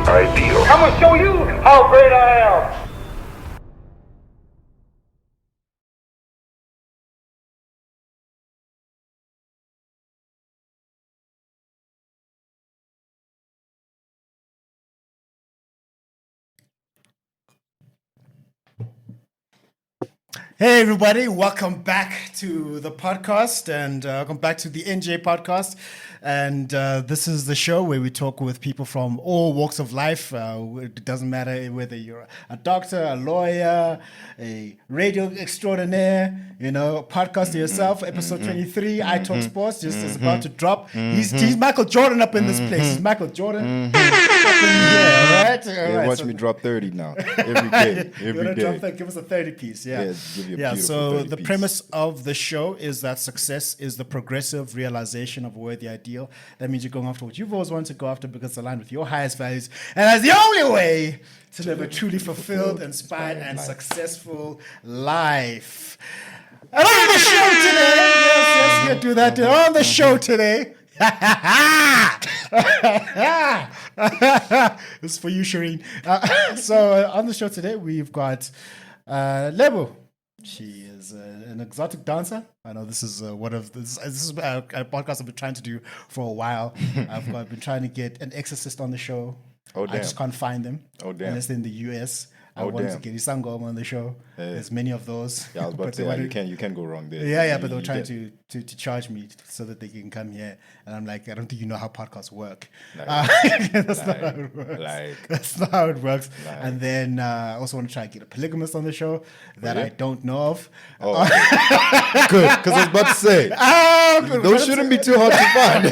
ideal. I'm gonna show you how great I am. Hey everybody, welcome back to the podcast and welcome back to the NJ podcast. And this is the show where we talk with people from all walks of life. It doesn't matter whether you're a doctor, a lawyer, a radio extraordinaire, a podcast yourself. Episode 23, I Talk Sports, just is about to drop. He's Michael Jordan up in this place. He's Michael Jordan up in here, all right? Yeah, watch me drop 30 now. Every day. Every day. Give us a 30 piece, yeah. Give you a Yeah, beautiful so 30 the piece. premise of the show is that success is the progressive realization of a worthy ideal. That means you're going after what you've always wanted to go after because it's aligned with your highest values. And that's the only way to live a truly fulfilled, inspired, and successful life. And on the show today, yes, you do that. On the show today, this is for you, Shireen. So on the show today, we've got Lebo. She is an exotic dancer. I know this is this is a podcast I've been trying to do for a while. I've been trying to get an exorcist on the show. Oh, I just can't find them. Oh, damn. Unless they're in the US. I wanted to get Isangoma on the show. There's many of those. Yeah, I was about to say, you can't go wrong there. Yeah, but they were trying to charge me so that they can come here. And I'm like, I don't think you know how podcasts work. That's not how it works. That's not how it works. And then I also want to try and get a polygamist on the show that I don't know of. Oh, okay. Good, because I was about to say, those shouldn't be too hard to find.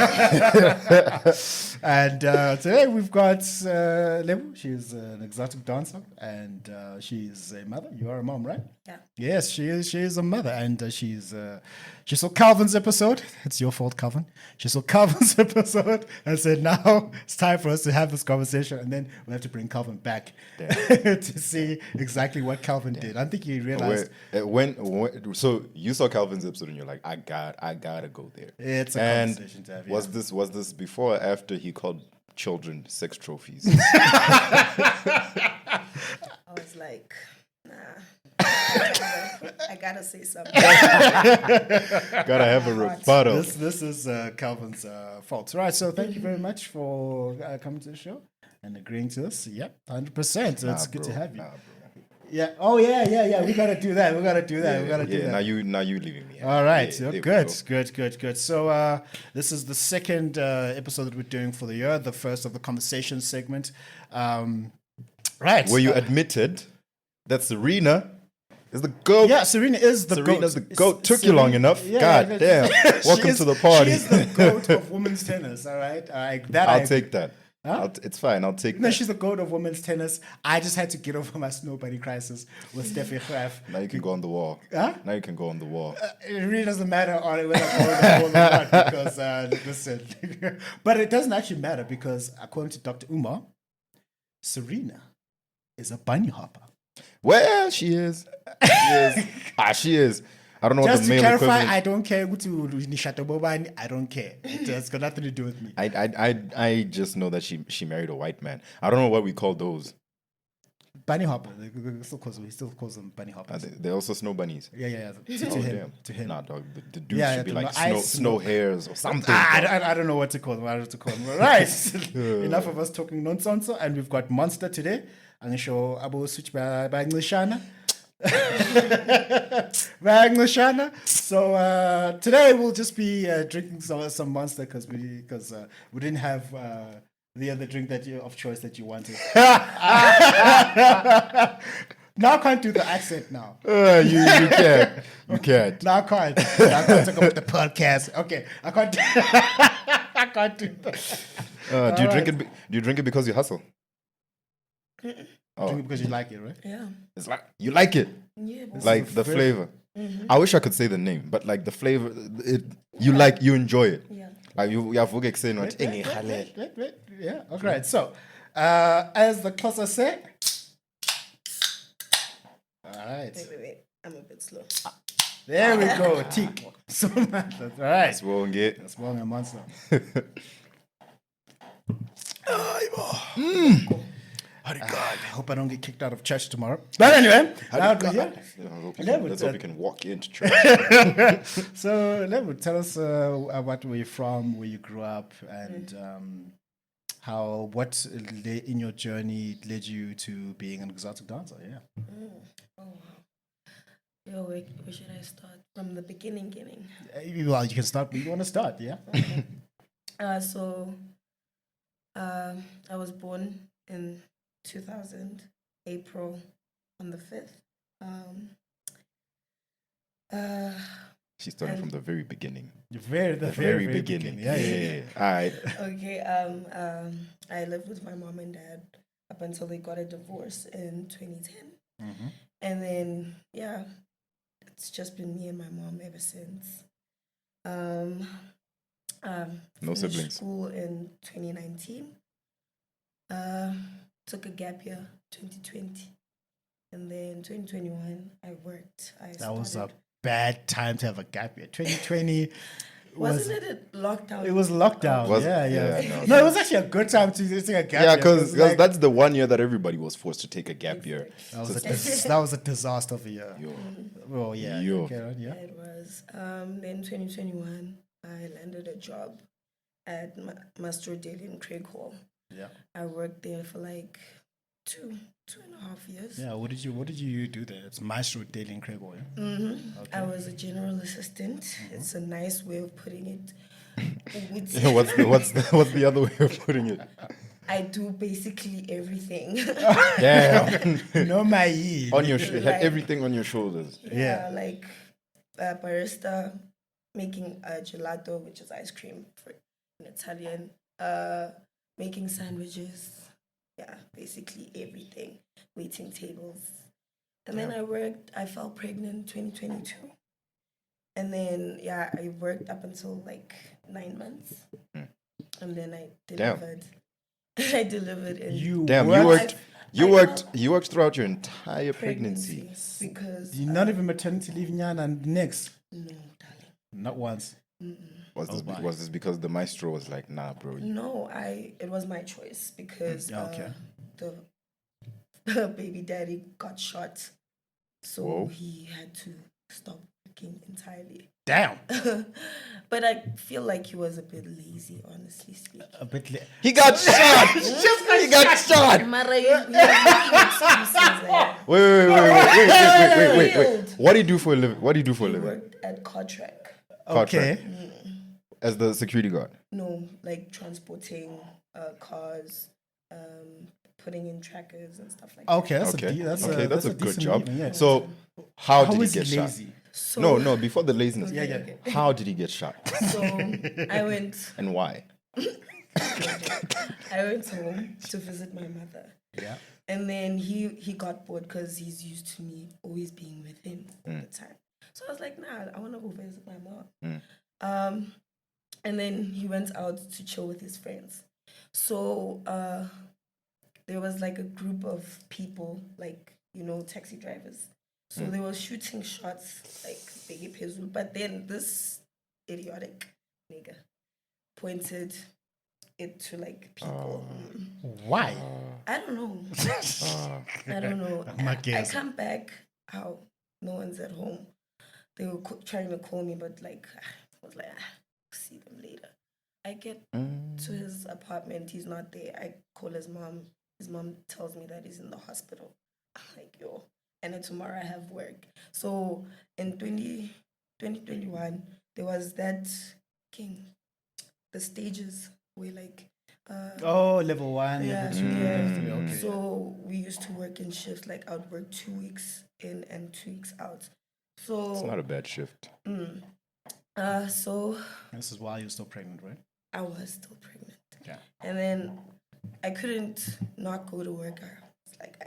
And today we've got Lebo. She's an exotic dancer, and she's a mother. You are a mom, right? Yeah. Yes, she is. She is a mother, and she saw Calvin's episode. It's your fault, Calvin. She saw Calvin's episode and said, "Now it's time for us to have this conversation." And then we have to bring Calvin back to see exactly what Calvin did. I think he realized when so you saw Calvin's episode and you're like, I gotta go there. It's a conversation to have. Was this before or after he called children sex trophies? I was like, nah. I gotta say something. Gotta have a rebuttal. This is Calvin's fault. Right, so thank you very much for coming to the show and agreeing to this. Yep, 100%. So it's good to have you. Yeah. Oh, yeah. We gotta do that. We gotta do that. Now you leaving me. All right. Yeah, Good. So this is the second episode that we're doing for the year. The first of the conversation segment. Right. Where you admitted that Serena is the GOAT. Yeah, Serena is the GOAT. Serena's the GOAT. Took you long enough. Yeah, God damn. Welcome to the party. She is the GOAT of women's tennis. All right. I'll take that. Huh? It's fine. I'll take No, that. she's the GOAT of women's tennis. I just had to get over my snow bunny crisis with Steffi Graf. Now you can go on the wall. Huh? Now you can go on the wall. It really doesn't matter whether I'm going on the wall or not because, listen. But it doesn't actually matter because according to Dr. Umar, Serena is a bunny hopper. Well, she is. She is. I don't know Just what the to male clarify, equivalent. I don't care I don't care. It's got nothing to do with me. I just know that she married a white man. I don't know what we call those. Bunny hopper. He still calls them bunny hoppers. They're also snow bunnies. Yeah. To him. Nah, dog. The dude should be like snow hares or something. I don't know what to call them. Right. Enough of us talking nonsense. And we've got Monster today. I'm going to show Abu switch by Englishana. So today we'll just be drinking some Monster because we didn't have the other drink of choice that you wanted. Now I can't do the accent now. You can't. You can't. Now I can't talk about the podcast. Okay, I can't. I can't do that. Do you drink it? Do you drink it because you hustle? Drink it because you like it, right? Yeah. It's like you like it. Yeah. Like the flavor. I wish I could say the name, but like the flavor, you enjoy it. Yeah. Like you have saying what? Wait. Yeah. Okay. Right. So, as the Xhosa say. All right. Wait. I'm a bit slow. There we go. Tick. So that's all right. That's wrong, get. That's wrong, a monster. I hope I don't get kicked out of church tomorrow. But anyway, Let's hope you can walk into church. So Lebo, tell us what where you're from, where you grew up, and in your journey led you to being an exotic dancer. Yeah. Oh, wow. Yo, where should I start? From the beginning. Well, you can start where you want to start. Yeah. I was born in 2000, April on the 5th. She started from the very beginning. The very beginning. Yeah. All right. Okay. I lived with my mom and dad up until they got a divorce in 2010, and then it's just been me and my mom ever since. No Finished siblings. School in 2019. Took a gap year 2020, and then 2021 I worked. That was a bad time to have a gap year. 2020 wasn't it a lockdown? It was lockdown. Was- Yeah. yeah, No, it was actually a good time to take a gap year. Yeah, because like, that's the one year that everybody was forced to take a gap year. that was a disaster of a year. Yo. Well, yeah. Yo. Okay, yeah. It was. Then 2021 I landed a job at Master Daily in Craig Hall. Yeah. I worked there for like two and a half years. Yeah. What did you do there? It's Maestro Daily in Craig Hall. Yeah? I was a general assistant. It's a nice way of putting it. What's the other way of putting it? I do basically everything. Damn. No, my On your had everything on your shoulders. Yeah. Like barista, making gelato, which is ice cream in Italian. Making sandwiches. Yeah, basically everything. Waiting tables. And then I fell pregnant 2022. And then, I worked up until like 9 months. And then I delivered. I delivered in You worked throughout your entire pregnancy. Because You're not even maternity leave, Nyan, and next. no, darling. Not once. Was this because the maestro was like, nah, bro? No, it was my choice because okay. The baby daddy got shot, so Whoa. he had to stop working entirely. Damn. But I feel like he was a bit lazy, honestly speaking. A bit He got shot. He got shot. Mara, he was making excuses. Wait. What do you do for a living? He worked at Cartrack. Okay. As the security guard. No, like transporting cars, putting in trackers and stuff like that. Okay, that's a good decent job. living, yeah. So, how did he was get lazy? shot? So, No, before the laziness. Okay. How did he get shot? So I went And why? home to visit my mother. Yeah. And then he got bored because he's used to me always being with him all the time. So I was like, nah, I want to go visit my mom. And then he went out to chill with his friends. So there was like a group of people, like, taxi drivers. So they were shooting shots like Biggie Pezul. But then this idiotic nigga pointed it to like people. Why? I don't know. I don't know. I come back out. No one's at home. They were trying to call me, but like I was like, see them later. I get to his apartment. He's not there. I call his mom. His mom tells me that he's in the hospital. I'm like, yo. And then tomorrow I have work. So in 2021, there was that the stages where like level 1, level 2, level 3. Okay. So we used to work in shifts, like I would work 2 weeks in and 2 weeks out. So It's not a bad shift. So This is while you're still pregnant, right? I was still pregnant. Yeah. And then I couldn't not go to work. I was like,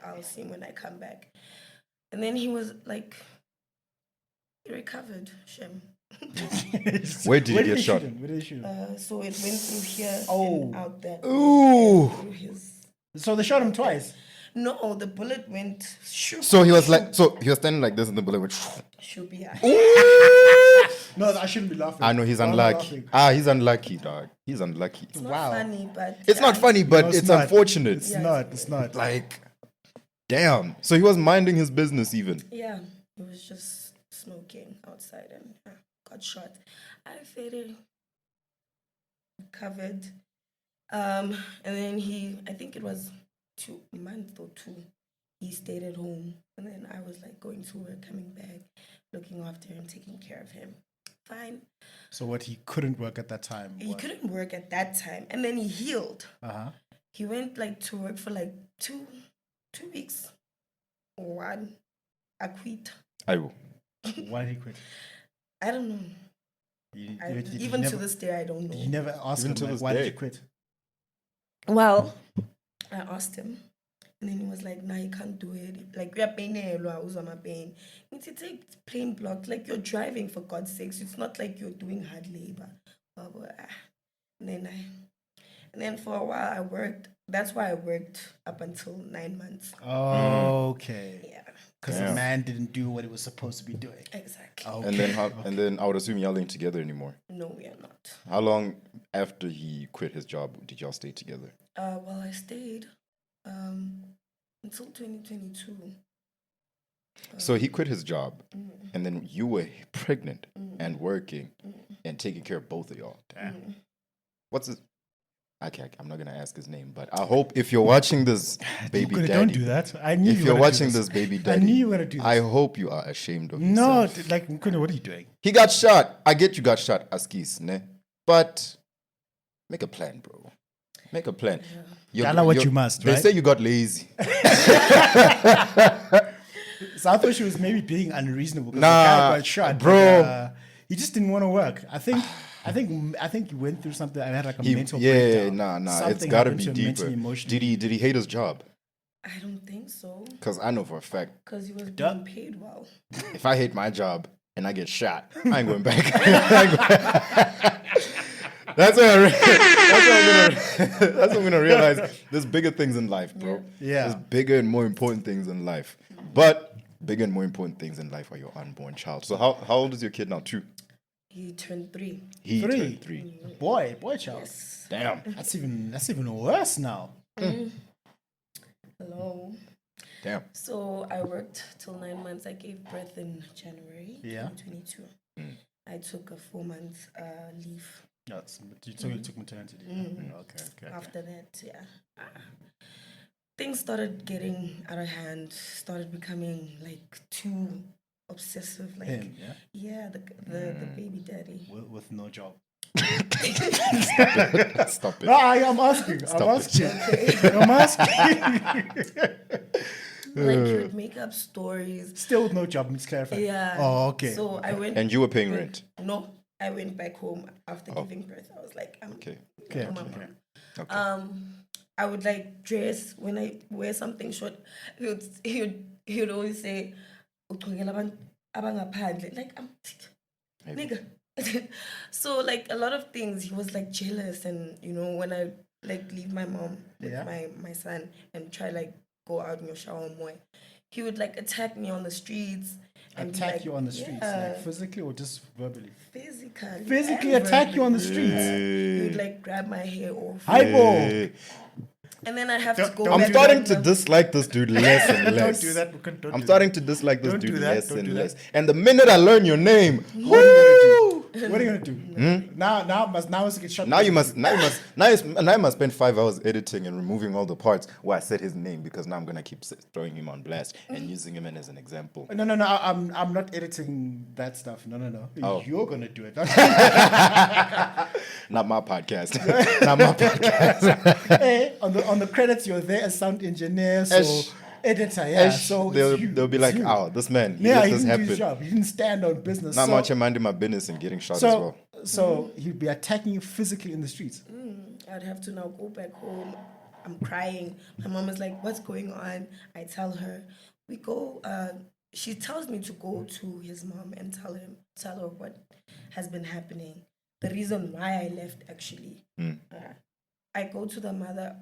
I'll see him when I come back. And then he was like, he recovered, Shem. Where did he get shot? Where did he shoot him? So it went through here and out there. Ooh. Through his... So they shot him twice. No, the bullet went. So he was standing like this, and the bullet went. Should be. No, I shouldn't be laughing. I know he's Why am I unlucky. laughing? He's unlucky, dog. He's unlucky. It's not Wow. funny, but It's not funny, but No, it's not. unfortunate. It's Yeah, not. It's not. Like, damn. So he was minding his business even. Yeah, he was just smoking outside and got shot. I faded, covered. And then I think it was 2 months or two, he stayed at home. And then I was like going to work, coming back, looking after him, taking care of him. Fine. So what? He couldn't work at that time. He couldn't work at that time. And then he healed. He went like to work for like two weeks. One. I quit. Ayo. Why did he quit? I don't know. Even to this day, I don't know. You never asked Even him to like, this why did day. you quit? Well, I asked him, and then he was like, "Nah, you can't do it. Like, we are paying my pain. You need to take plain blocks. Like, you're driving, for God's sakes. It's not like you're doing hard labor." And then for a while, I worked. That's why I worked up until 9 months. Okay. Yeah, Because the man didn't do what he was supposed to be doing. exactly. Okay. And then and then I would assume y'all ain't together anymore. No, we are not. How long after he quit his job did y'all stay together? Well, I stayed until 2022. So he quit his job, and then you were pregnant and working and taking care of both of y'all. Damn. What's his? I'm not gonna ask his name, but I hope if you're watching this, baby daddy, Don't do that. I knew if you you're were gonna do watching this, baby I daddy, knew you were gonna do this. I hope you are ashamed of No, yourself. like, Mukune, what are you doing? He got shot. I get you got shot, Askis, ne? But make a plan, bro. Make a plan. Gala what you must, They right? say you got lazy. So I thought she was maybe being unreasonable because Nah, the guy got shot, bro. but, he just didn't want to work. I think you went through something. I had like a mental Yeah, breakdown. nah. It's Something got to happened be to him deeper. mentally, emotionally. Did he hate his job? I don't think so, Because I know for a fact, because he was being paid well. if I hate my job and I get shot, I ain't going back. That's when I'm gonna realize there's bigger things in life, bro. Yeah. There's bigger and more important things in life. But bigger and more important things in life are your unborn child. So how old is your kid now? 2? He turned 3. He Three. turned 3. Boy child. Yes. Damn. That's even worse now. Hello. Damn. So I worked till 9 months. I gave birth in January Yeah. 2022. I took a 4-month leave. Yeah, you took maternity leave. Okay. After that, yeah. Things started getting out of hand, started becoming like too obsessive. Like, Him, yeah? yeah, the baby daddy. With no job. Stop it. No, I'm asking. I'm asking. Like, he would make up stories. Still with no job, let's clarify. Yeah. Oh, okay. So I went. And you were paying rent? No, I went back home after giving birth. I was like, I'm Okay. Okay, my okay. mom. Okay. I would like dress when I wear something short. He would always say, "Ukhangela abangaphandle." Like, I'm nigga. So like a lot of things, he was like jealous, and when I like leave my mom with my son and try like go out in your shower more, he would like attack me on the streets. And be Attack like, you on the streets, like physically or just verbally? Physically Attack verbally. you on the streets. He would like grab my hair off. Highball. And then I have to go. don't back I'm do starting to to dislike this dude less and less. Don't do that. Don't I'm do starting to dislike this Don't do dude that, less don't do and that. less. And the minute I learn your name, What are you gonna do? Now must get shut. now you must spend 5 hours editing and removing all the parts where I said his name, because now I'm gonna keep throwing him on blast and using him as an example. No. I'm not editing that stuff. No. Oh. You're gonna do it. Not my podcast. Not my podcast. Hey, on the credits, you're there as sound engineer, so Esh. editor. Yeah. So it's you. they'll be It's like, you. oh, this man, he Yeah, let he this didn't do his happen. job. He didn't stand on business. Not so, much I'm minding my business and getting shot as well. So he'd be attacking you physically in the streets. I'd have to now go back home. I'm crying. My mom is like, "What's going on?" I tell her. We go. She tells me to go to his mom and tell her what has been happening. The reason why I left, actually. I go to the mother.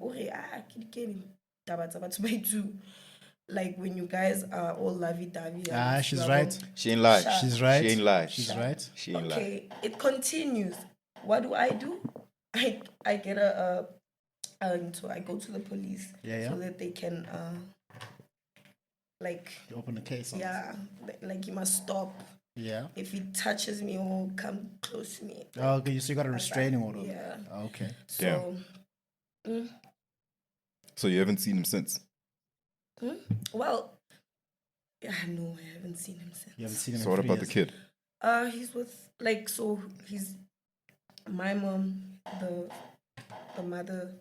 like when you guys are all lovey-dovey. She's right. She ain't lie. Shut. She's right. She ain't lie. She's right. She ain't lie. Okay, it continues. What do? I get so I go to the police so that they can like You open the case. like you must stop. Yeah. If he touches me or come close to me. Oh, okay. So you got a restraining order. Yeah. Okay. So. So you haven't seen him since? Well, no, I haven't seen him since. You haven't seen him. So what about the kid? He's with he's my mom, the mother.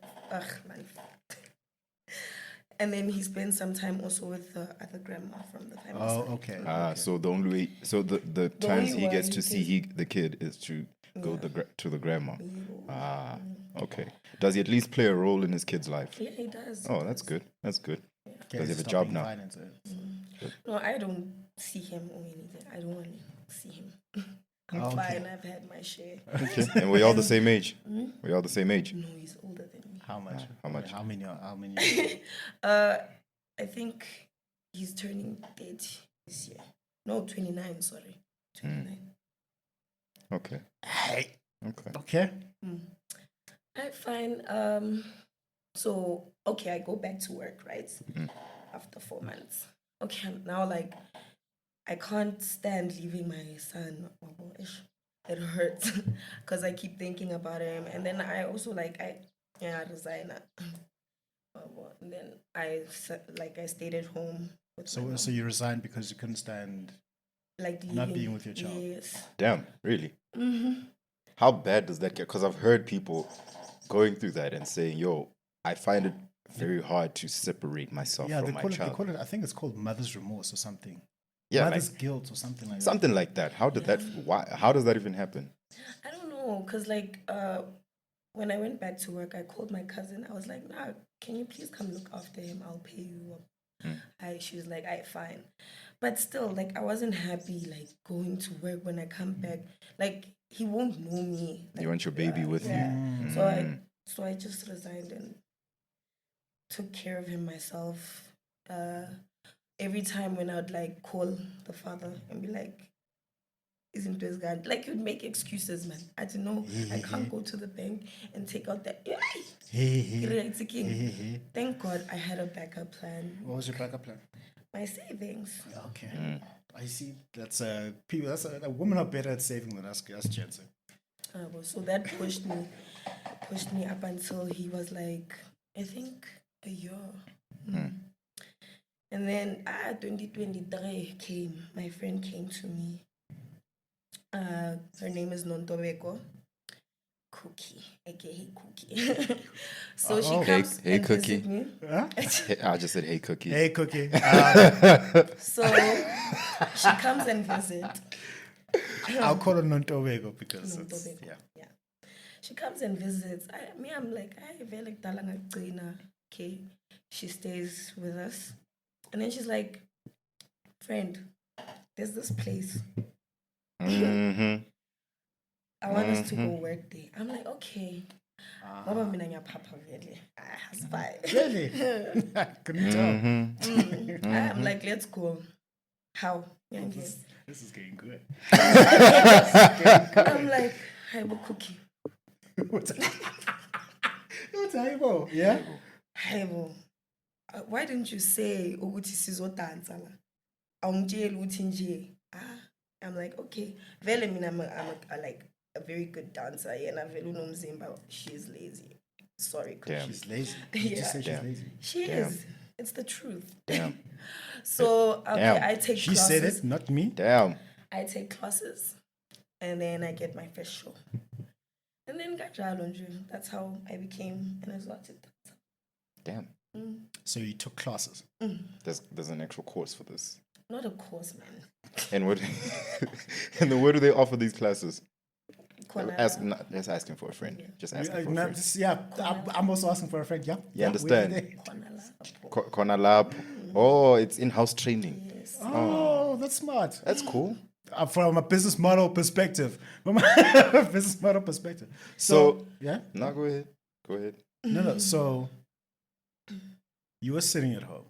Man. And then he spends some time also with the other grandma from the family. Oh, okay. So the only way, the times only he way gets he to see the kid is to go to the grandma. Okay. Does he at least play a role in his kid's life? Yeah, he does. Oh, that's good. That's good. Okay, Does he have a stop job being now? violent, No, I don't see him or anything. I don't want to see him. I'm Okay. fine. I've had my share. Okay. And we're all the same age? We're all the same age? No, he's older than me. How much? How much? How many? I think he's turning 30 this year. No, 29. Sorry, 29. Okay. Hey. Okay. Okay. I'm fine. So okay, I go back to work, right? After 4 months. Okay, now like I can't stand leaving my son. It hurts because I keep thinking about him, and then I also resign. And then I stayed at home. With my mom. So you resigned because you couldn't stand Like not leaving. being with your child. Yes. Damn, really? How bad does that get? Because I've heard people going through that and saying, yo, I find it very hard to separate myself from my child. They call it, I think it's called mother's remorse or something. Yeah, mother's guilt or something like that. Something like that. How did that, how does that even happen? I don't know, because when I went back to work, I called my cousin. I was like, nah, can you please come look after him? I'll pay you. She was like, fine. But still, I wasn't happy, going to work when I come back. He won't know me. You want your baby with you. So I just resigned and took care of him myself. Every time when I would call the father and be like, isn't this guy? You'd make excuses, man. I don't know. I can't go to the bank and take out that. Thank God I had a backup plan. What was your backup plan? My savings. Okay. I see. That's a women are better at saving than us gents. So that pushed me up until he was I think a year. And then 2023 came. My friend came to me. Her name is Nontobeko. Cookie, aka Cookie. So she comes hey, and Cookie. visit me. Huh? I just said, hey, Cookie. Hey, Cookie. So she comes and visits. I'll call her Nontobeko because Nontobeko. Yeah. She comes and visits. I'm like, okay. She stays with us. And then she's like, friend, there's this place. I want us to go work there. I'm like, okay. Baba mina ngiyapapa vele. It's fine. Really? Couldn't tell. I'm like, let's go. How? This is getting good. I'm like, hi, Cookie. What's Haibo? Yeah? Haibo. Why didn't you say ukuthi sizodansa la? Awungitshela ukuthi nje. I'm like, okay. Vele mina I'm a very good dancer. Yena vele unomzimba. She's lazy. Sorry, Cookie. Damn. She's lazy. Did you say she's lazy? She is. It's the truth. Damn. So I take She classes. said it, not me. Damn. I take classes, and then I get my first show. And then that's how I became an exotic dancer. Damn. So you took classes. There's an actual course for this. Not a course, man. And what? And then where do they offer these classes? Just asking for a friend. Yeah. Just asking for a friend. I'm also asking for a friend. Yeah. You understand? Konalap. Oh, it's in-house training. Yes. Oh, that's smart. That's cool. From a business model perspective. So yeah. No, go ahead. Go ahead. No. So you were sitting at home.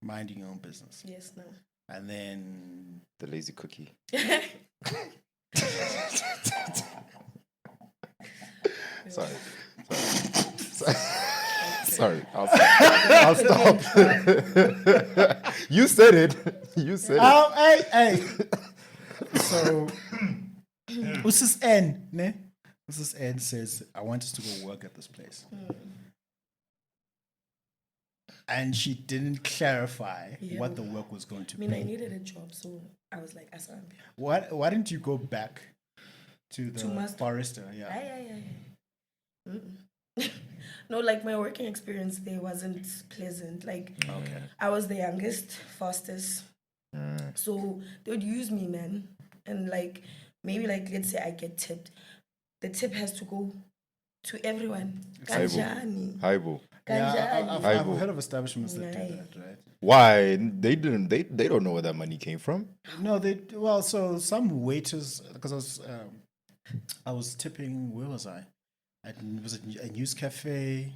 minding your own business. Yes, no. And then The lazy cookie. Sorry. Sorry. I'll stop. You said it. You said it. oh, hey. So, Usis N, ne? Usis N says, I want us to go work at this place. And she didn't clarify what the work was going to be. I mean, I needed a job, so I was like, Asambi. Why didn't you go back to the master. barista? Yeah. No, like my working experience there wasn't pleasant. Like, Okay. I was the youngest, fastest. So they would use me, man. And like, maybe like, let's say I get tipped. The tip has to go to everyone. Kanjani. Haibo. Yeah, I've Haibo. heard of establishments that do that, right? Why? They didn't. They don't know where that money came from. No, so some waiters, because I was tipping, where was I? Was it a news cafe?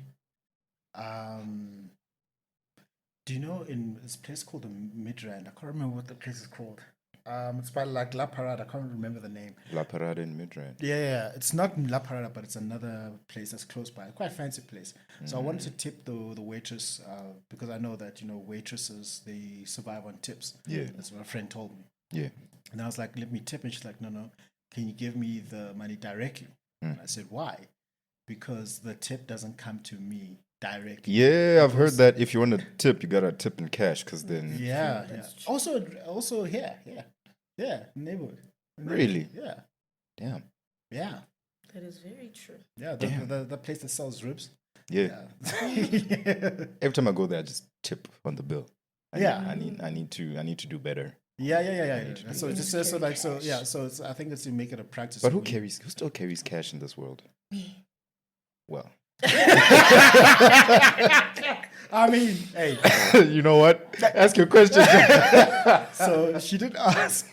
Do you know in this place called the Midrand? I can't remember what the place is called. It's by like La Parade. I can't remember the name. La Parada in Midrand. Yeah. It's not La Parada, but it's another place that's close by. Quite a fancy place. So I wanted to tip the waitress because I know that, waitresses, they survive on tips. Yeah. That's what a friend told me. Yeah. And I was like, let me tip. And she's like, no. Can you give me the money directly? And I said, why? Because the tip doesn't come to me directly. Yeah, I've heard that if you want to tip, you gotta tip in cash, because then. Yeah. Also here. Yeah, neighborhood. Really? Yeah. Damn. Yeah. That is very true. Yeah, the place that sells ribs. Yeah. Every time I go there, I just tip on the bill. I need to do better. Yeah. So just so I think it's to make it a practice. But who still carries cash in this world? Me. Well. I mean, hey. You know what? Ask your question. So she did ask.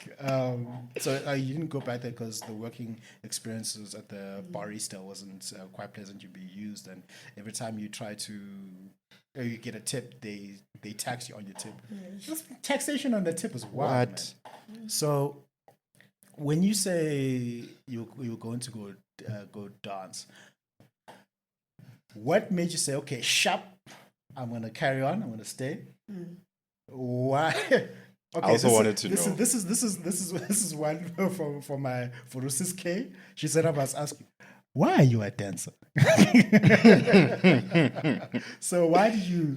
So you didn't go back there because the working experiences at the barista wasn't quite pleasant to be used, and every time you try to, you get a tip, they tax you on your tip. Just taxation on the tip is wild. What? Man. So when you say you're going to go dance, what made you say, okay, sharp, I'm going to carry on, I'm going to stay? Why? Okay, I also wanted to know. This is one for Rusis K. She said I must ask you, why are you a dancer? So why did you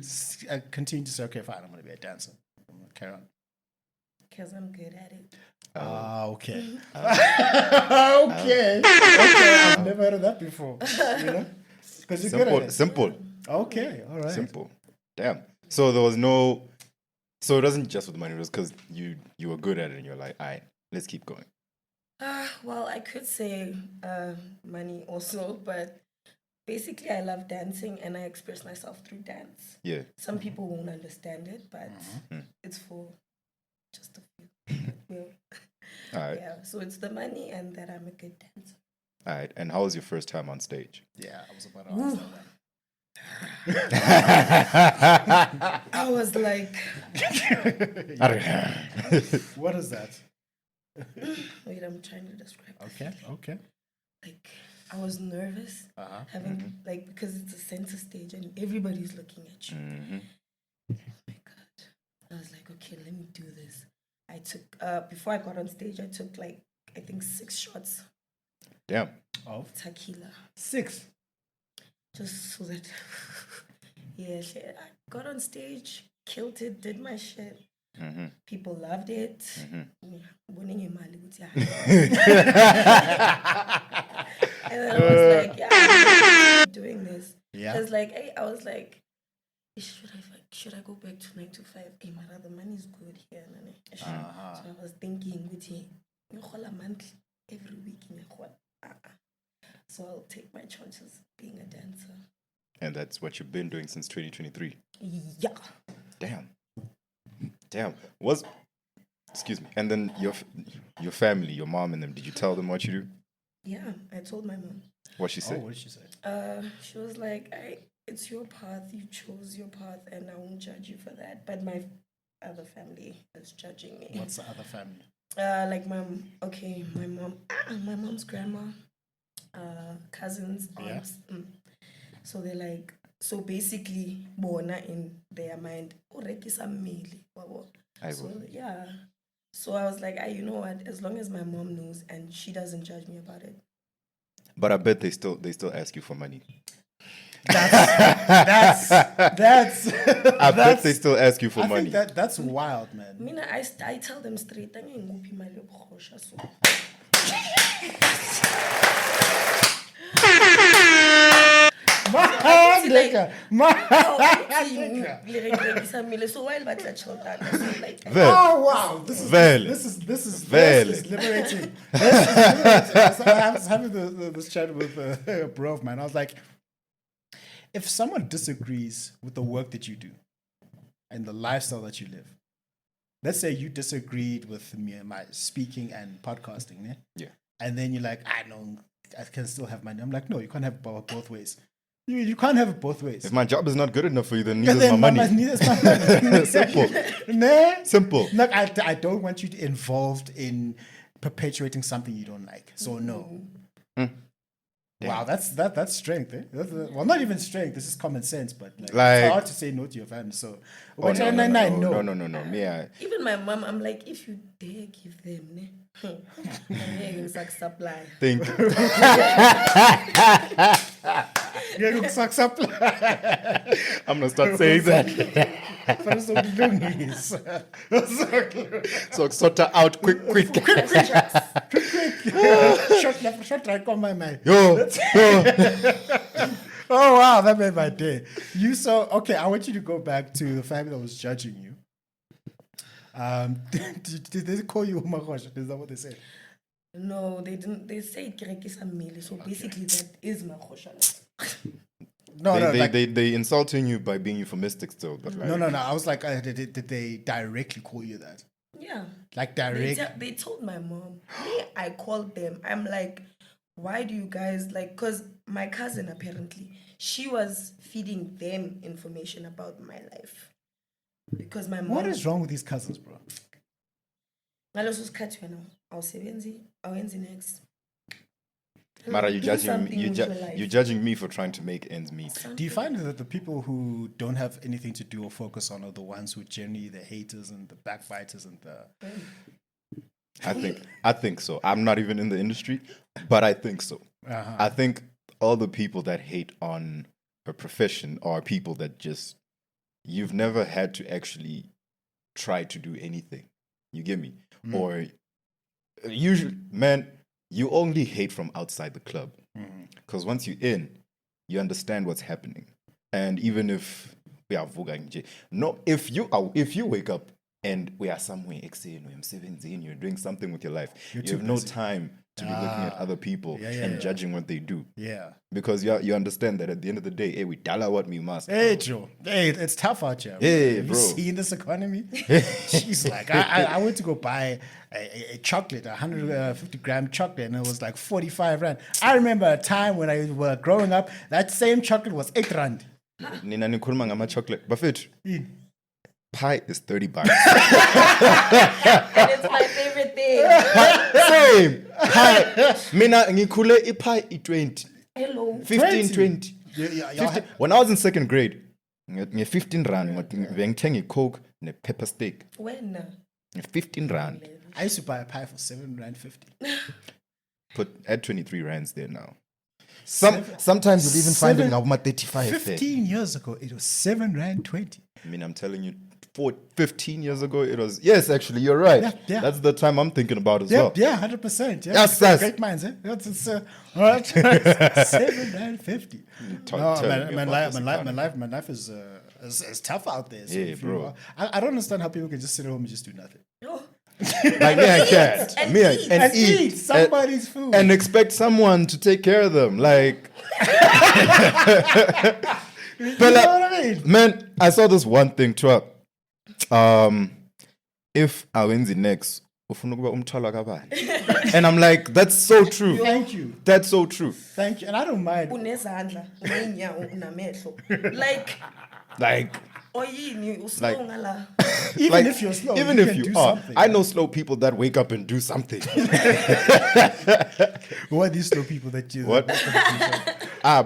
continue to say, okay, fine, I'm going to be a dancer. I'm going to carry on. Because I'm good at it. Okay. Okay. I've never heard of that before. Because you're good at it. Simple. Okay, all right. Simple. Damn. So there was no. So it wasn't just with the money. It was because you were good at it, and you're like, all right, let's keep going. Well, I could say money also, but basically I love dancing and I express myself through dance. Yeah. Some people won't understand it, but it's for just a few. All right. Yeah. So it's the money and that I'm a good dancer. All right. And how was your first time on stage? Yeah, I was about to ask that. I was like, what is that? Wait, I'm trying to describe. Okay. Like, I was nervous having like, because it's a center stage and everybody's looking at you. Oh my God. I was like, okay, let me do this. I took before I got on stage, I took like I think 6 shots. Damn. Of tequila. 6. Just so that I got on stage, killed it, did my shit. People loved it. And I was like, yeah, I'm doing this. Because I was like, should I go back to 9 to 5? Hey, Mara, the money's good here. So I was thinking, a month every week. So I'll take my chances being a dancer. And that's what you've been doing since 2023? Yeah. Damn. Excuse me. And then your family, your mom and them, did you tell them what you do? Yeah, I told my mom. What she said? What did she say? She was like, it's your path. You chose your path, and I won't judge you for that. But my other family is judging me. What's the other family? Like my mom's grandma, cousins, aunts. So they're like, so basically, bona in their mind, so yeah. So I was like, you know what? As long as my mom knows and she doesn't judge me about it. But I bet they still ask you for money. That's I bet they still ask you for I money. think that's wild, man. I tell them straight, so. So while oh wow, this is liberating. I was having this chat with a bro of mine. I was like, if someone disagrees with the work that you do and the lifestyle that you live, let's say you disagreed with me and my speaking and podcasting, yeah, and then you're like, I know I can still have money. I'm like, no, you can't have it both ways. You can't have it both ways. If my job is not good enough for you, then neither is my money. Neither is my money. Simple. Nah. Simple. Look, I don't want you to involved in perpetuating something you don't like. So no. Wow, that's strength. Eh? Well, not even strength. This is common sense, but it's hard to say no to your family. So no. Me, even my mom, I'm like, if you dare give them, supply. Thank you. I'm gonna start saying that. So sort her out quick. Short right on my mind. Yo. Oh wow, that made my day. Okay, I want you to go back to the family that was judging you. Did they call you Umagosha? Is that what they said? No, they didn't. They say Kirekisa. So basically that is Magosha. They insulting you by being euphemistic still. But no. I was like, did they directly call you that? Yeah. Like direct? They told my mom. I called them. I'm like, why do you guys because my cousin apparently, she was feeding them information about my life. Because my mom... What is wrong with these cousins, bro? I'll next. Mara, you're judging me for trying to make ends meet. Do you find that the people who don't have anything to do or focus on are the ones who generally the haters and the backbiters and the... I think so. I'm not even in the industry, but I think so. Uh-huh. I think all the people that hate on a profession are people that just... You've never had to actually try to do anything. You get me? Or usually, man... You only hate from outside the club. Because once you're in, you understand what's happening. And even if we are if you wake up and we are somewhere, you're doing something with your life, you have no time to be looking at other people and judging what they do. Yeah. Because you understand that at the end of the day, we dollar what we must. Hey, Joe. Hey, it's tough out here. Hey, have bro. You seen this economy? She's like, I went to go buy a chocolate, 150-gram chocolate, and it was like 45 rand. I remember a time when I was growing up, that same chocolate was 8 rand. Nina nikhuluma ngama chocolate. Buffet. Pie is 30 bucks. And it's my favorite thing. Same. Pie. Mina ngikhule pie 20. Hello. 15, 20. Yeah. When I was in second grade, 15 rand, ngithenge Coke and a pepper steak. When? 15 rand. I used to buy a pie for 7 rand 50. Add 23 rands there now. Sometimes you'll even find it now 35. 15 years ago, it was 7 rand 20. I mean, I'm telling you, 15 years ago, it was... Yes, actually, you're right. Yeah. That's the time I'm thinking about as well. Yeah, 100%. Yeah. Yes. Great minds, eh? It's all right. 7 rand 50. My life is tough out there. So bro. I don't understand how people can just sit at home and just do nothing. Like, I can't. And eat somebody's food. And expect someone to take care of them. Like... You know what I mean? Man, I saw this one thing, Trap. If awenzi next, ufuna ukuba umthwalo kabani? And I'm like, that's so true. Thank you. That's so true. Thank you. And I don't mind. Unezandla, uneenyawo, unamehlo. Like, Like, oyini, Like- uslow ngala. Even like, if you're slow, even you if can you do are, something. I know slow people that wake up and do something. Who are these slow people that you... What?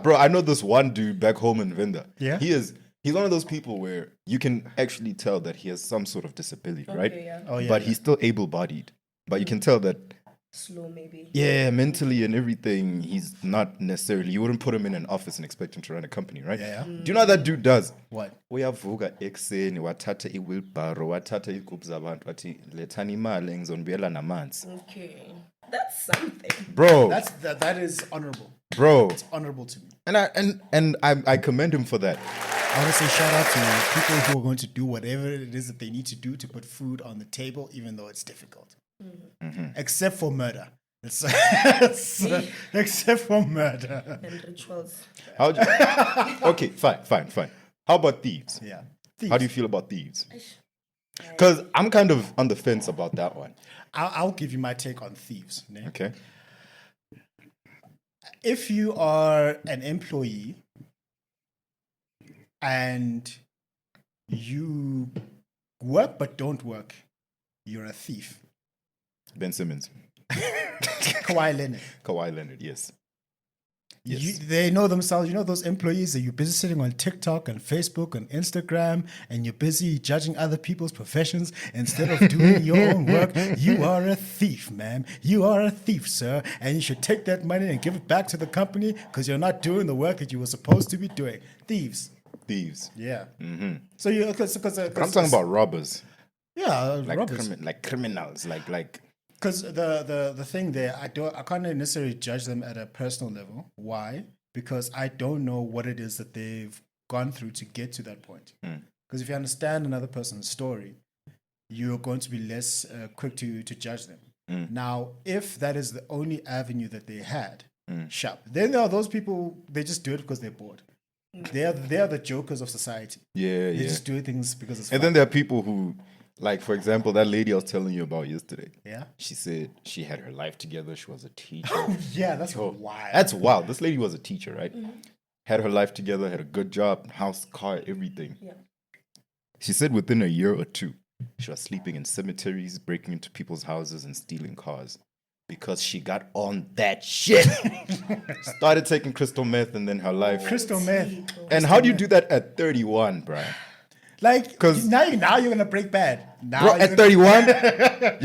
Bro, I know this one dude back home in Vinda. Yeah? He's one of those people where you can actually tell that he has some sort of disability, right? Yeah. Oh, yeah. But he's still able-bodied. But you can tell that, Slow, maybe. yeah, mentally and everything, he's not necessarily, you wouldn't put him in an office and expect him to run a company, right? Yeah. Do you know what that dude does? What? Uyavuka ekuseni wathatha i-wheelbarrow wathatha izigubhu zabantu wathi lethani imali ngizonibuyela namanzi. Okay. That's something. Bro, That is honorable. bro. It's honorable to me. And I commend him for that. I want to say shout out to people who are going to do whatever it is that they need to do to put food on the table, even though it's difficult. Except for murder. Except for murder. And rituals. Okay, fine. How about thieves? Yeah. How do you feel about thieves? Because I'm kind of on the fence about that one. I'll give you my take on thieves. Ne? Okay. If you are an employee and you work but don't work, you're a thief. Ben Simmons. Kawhi Leonard. Kawhi Leonard, yes. Yes. They know themselves. You know those employees that you're busy sitting on TikTok and Facebook and Instagram, and you're busy judging other people's professions instead of doing your own work. You are a thief, man. You are a thief, sir. And you should take that money and give it back to the company because you're not doing the work that you were supposed to be doing. Thieves. Thieves. Yeah. So you, because I'm talking about robbers. yeah, Like robbers. like criminals. Like Because the thing there, I can't necessarily judge them at a personal level. Why? Because I don't know what it is that they've gone through to get to that point. Because if you understand another person's story, you're going to be less quick to judge them. Now, if that is the only avenue that they had, sharp. Then there are those people, they just do it because they're bored. They are the jokers of society. yeah, They yeah. just do things because it's And fun. then there are people who, like, for example, that lady I was telling you about yesterday. Yeah? She said she had her life together. She was a teacher. Yeah, that's Yo, wild. That's wild. This lady was a teacher, right? Had her life together, had a good job, house, car, everything. Yeah. She said within a year or two, she was sleeping in cemeteries, breaking into people's houses and stealing cars because she got on that shit. Started taking crystal meth and then her life. Crystal meth. And how do you do that at 31, bruh? Like, 'Cause- now you're gonna break bad. Now Bro, you're at gonna- 31,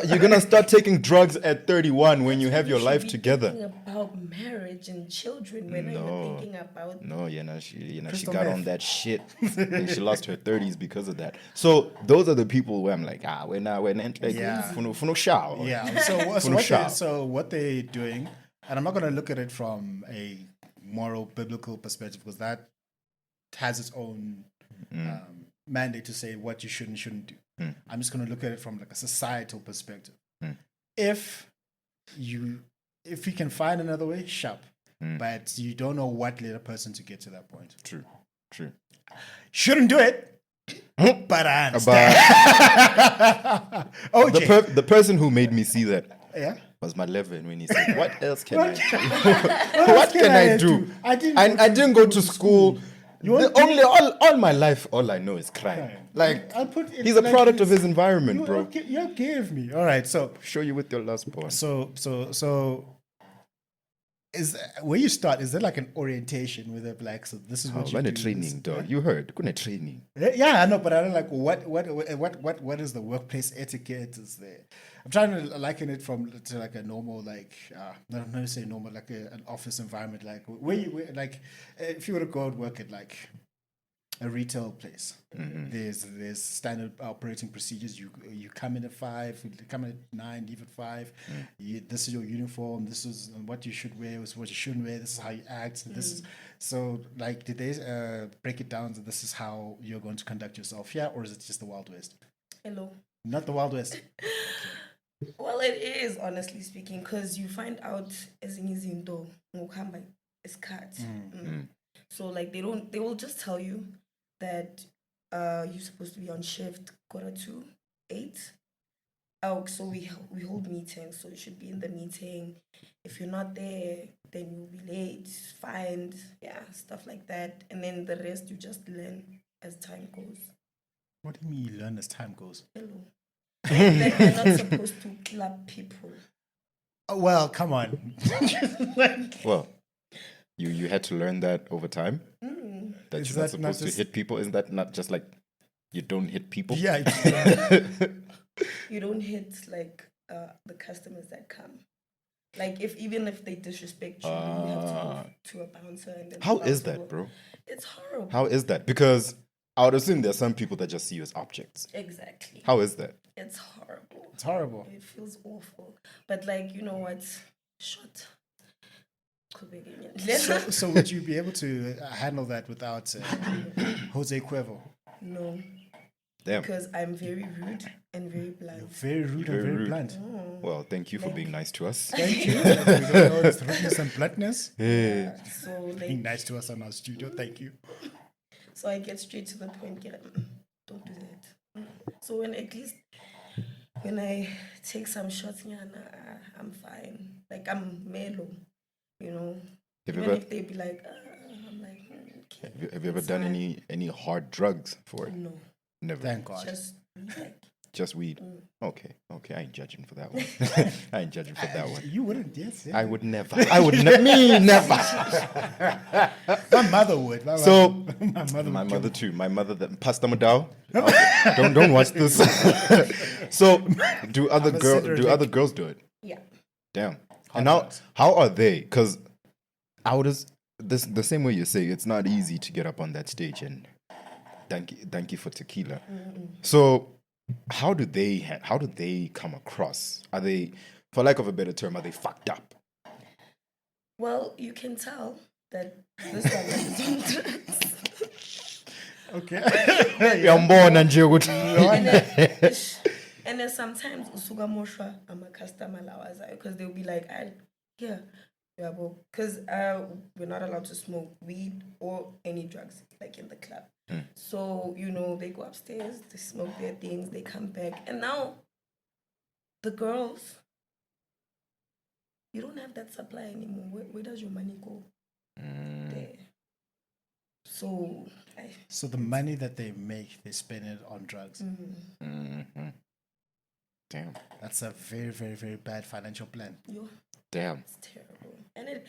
you're gonna start taking drugs at 31 when you have your life Thinking together. about marriage and children when No. I'm thinking about No, she Crystal got meth. on that shit. And she lost her 30s because of that. So those are the people where I'm like, we're like, Yeah. for no shower. Yeah. So what they're doing, and I'm not gonna look at it from a moral biblical perspective because that has its own mandate to say what you should and shouldn't do. I'm just gonna look at it from like a societal perspective. If you can find another way, sharp. But you don't know what led a person to get to that point. True. Shouldn't do it. But I understand. OJ. The person who made me see that Yeah. was my Levin when he said, "What else can I do? What What can I do? I I didn't go to school. All my life, all I know is crime. Like I'll put it he's a like product of this. his environment, bro. You gave me. All right. So Show you with your last born. is where you start, is there like an orientation where they're like, so this is what you When do? a training, dog. You heard. Kuna training. Yeah, I know, but I don't like what is the workplace etiquette? Is there? I'm trying to liken it to like a normal, like not necessarily normal, like an office environment, like where like if you were to go and work at like a retail place, there's standard operating procedures. You come in at 5, you come in at 9, leave at 5. This is your uniform. This is what you should wear. This is what you shouldn't wear. This is how you act. This is so. Like, did they break it down that this is how you're going to conduct yourself here, or is it just the Wild West? hello. Not the Wild West. Well, it is, honestly speaking, because you find out ezinye izinto ngokuhamba isikhathi. So like they will just tell you that you're supposed to be on shift 7:45 to 8. Oh, so we hold meetings, so you should be in the meeting. If you're not there, then you'll be late, fined, yeah, stuff like that. And then the rest you just learn as time goes. What do you mean you learn as time goes? Hello. That you're not supposed to club people. Oh, well, come on. Well, you had to learn that over time. That Is you're not that not supposed to just- hit people. Isn't that not just like you don't hit people? Yeah. You don't hit like the customers that come. Like even if they disrespect you, you have to go to a bouncer and then How the is bouncer that, will- bro? It's horrible. How is that? Because I would assume there's some people that just see you as objects. Exactly. How is that? It's horrible. It's horrible. It feels awful. But like, you know what? Shut. So would you be able to handle that without Jose Cuervo? No. Damn. Because I'm very rude and very blunt. Very rude Very and very rude. blunt. Well, thank you for being nice to us. Thank you. We don't know it's rudeness and bluntness. Yeah. So Being like, nice to us on our studio. Thank you. so I get straight to the point. Don't do that. So when I take some shots, I'm fine. Like I'm mellow, you know. Have you Even ever, if they be like, I'm like, okay. have you ever it's done fine. any hard drugs for it? No, Never. Thank God. just like Just weed. Okay. I ain't judging for that one. I ain't judging for that one. You wouldn't, yes. I would never. I would never. Me never. My mother would. So my my mother too. My mother, that Pastor Madao. Don't watch this. So do other girls do it? yeah. Damn. And how are they? Because the same way you say it's not easy to get up on that stage and thank you for tequila. So how do they come across? Are they, for lack of a better term, are they fucked up? Well, you can tell that this one is on drugs. Okay. Uyambona nje ukuthi And then sometimes usuga mosha I'm a customer lawaza because they'll be like, because we're not allowed to smoke weed or any drugs like in the club. So they go upstairs, they smoke their things, they come back, and now the girls, you don't have that supply anymore. Where does your money go? There. So the money that they make, they spend it on drugs. Damn. That's a very, very, very bad financial plan. Damn. It's terrible. And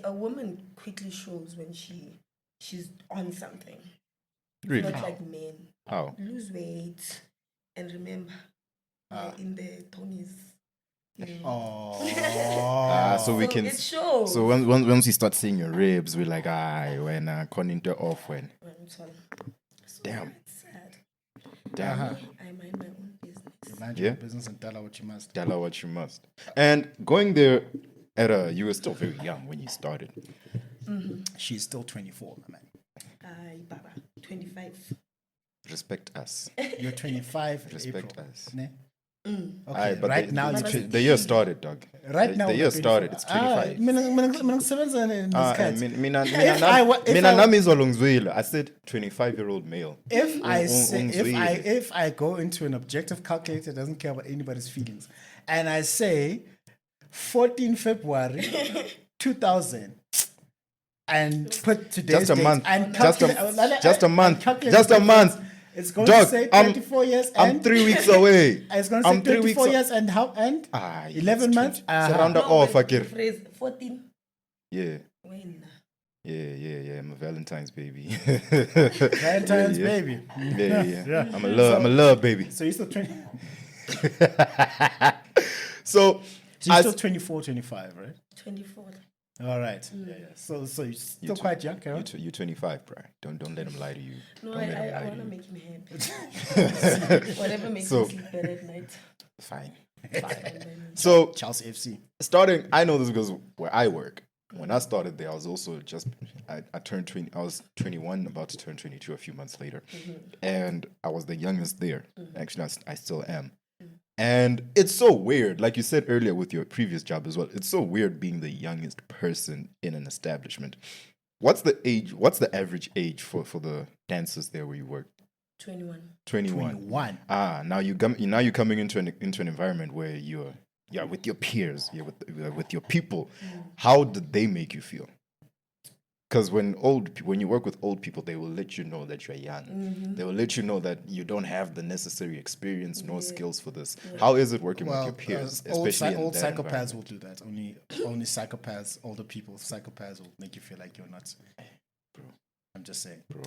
a woman quickly shows when she's on something. Really? Not like men. How? Lose weight and remember in the Tonys. So we can. It shows. So once you start seeing your ribs, we're like, when according off when. So Damn. it's sad. Damn. I mind my own business. Mind your business and tell her what you must. Tell her what you must. And going there you were still very young when you started. She's still 24, man. Baba, 25. Respect us. You're 25. Respect April. us. Ne? Aye, Okay, but right the, now the, you're the year started, dog. Right now the year we're started. 24. It's 25. Mina nami izolungizwile. I said 25-year-old male. If I go into an objective calculator, it doesn't care about anybody's feelings, and I say 14 February 2000 and put today's Just a date month. and Just a month. calculate Just a the month. difference. It's going Dog, to say 24 years I'm and 3 weeks away. it's going to say I'm 3 weeks 24 years and how and Aye, 11 it's months. 20. So round it off, Akir. Phrase 14. Yeah. When? Yeah. I'm a Valentine's baby. Valentine's Yeah. baby. Yeah. I'm a love baby. So you're still 20. So So you're still 24, 25, right? 24. All right. Yeah. So you're still quite young, Carol. You're 25, bro. Don't let him lie to you. No, Don't let him I lie want to to you. make him happy. Whatever makes So- him sleep better at night. Fine. Fine. So Chelsea FC. starting, I know this because where I work. When I started there, I was also I turned 20. I was 21, about to turn 22 a few months later, and I was the youngest there. Actually, I still am. And it's so weird, like you said earlier with your previous job as well. It's so weird being the youngest person in an establishment. What's the age? What's the average age for the dancers there where you work? 21. 21. Now you're coming into an environment where you're with your peers, you're with your people. How did they make you feel? Because when you work with old people, they will let you know that you're young. They will let you know that you don't have the necessary experience nor skills for this. How is it working with your peers? Especially old in that psychopaths will do that. Only psychopaths, older people, psychopaths will make you feel like you're not. Bro. I'm just saying, Bro.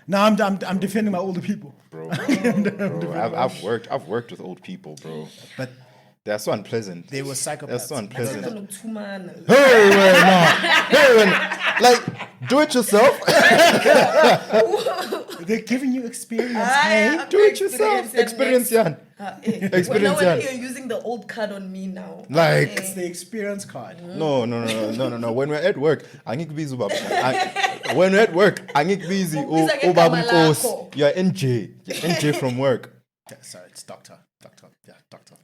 No, I'm defending my older people, bro. I've worked with old people, bro. But they're so unpleasant. they were psychopaths. They're so unpleasant. Like, do it yourself. They're giving you experience. Do it yourself. Experience, Jan. Experience, Jan. You're using the old card on me now. Like, it's the experience card. No. When we're at work, when we're at work, busy. You're NJ. You're NJ from work. Sorry, it's doctor. Yeah, doctor.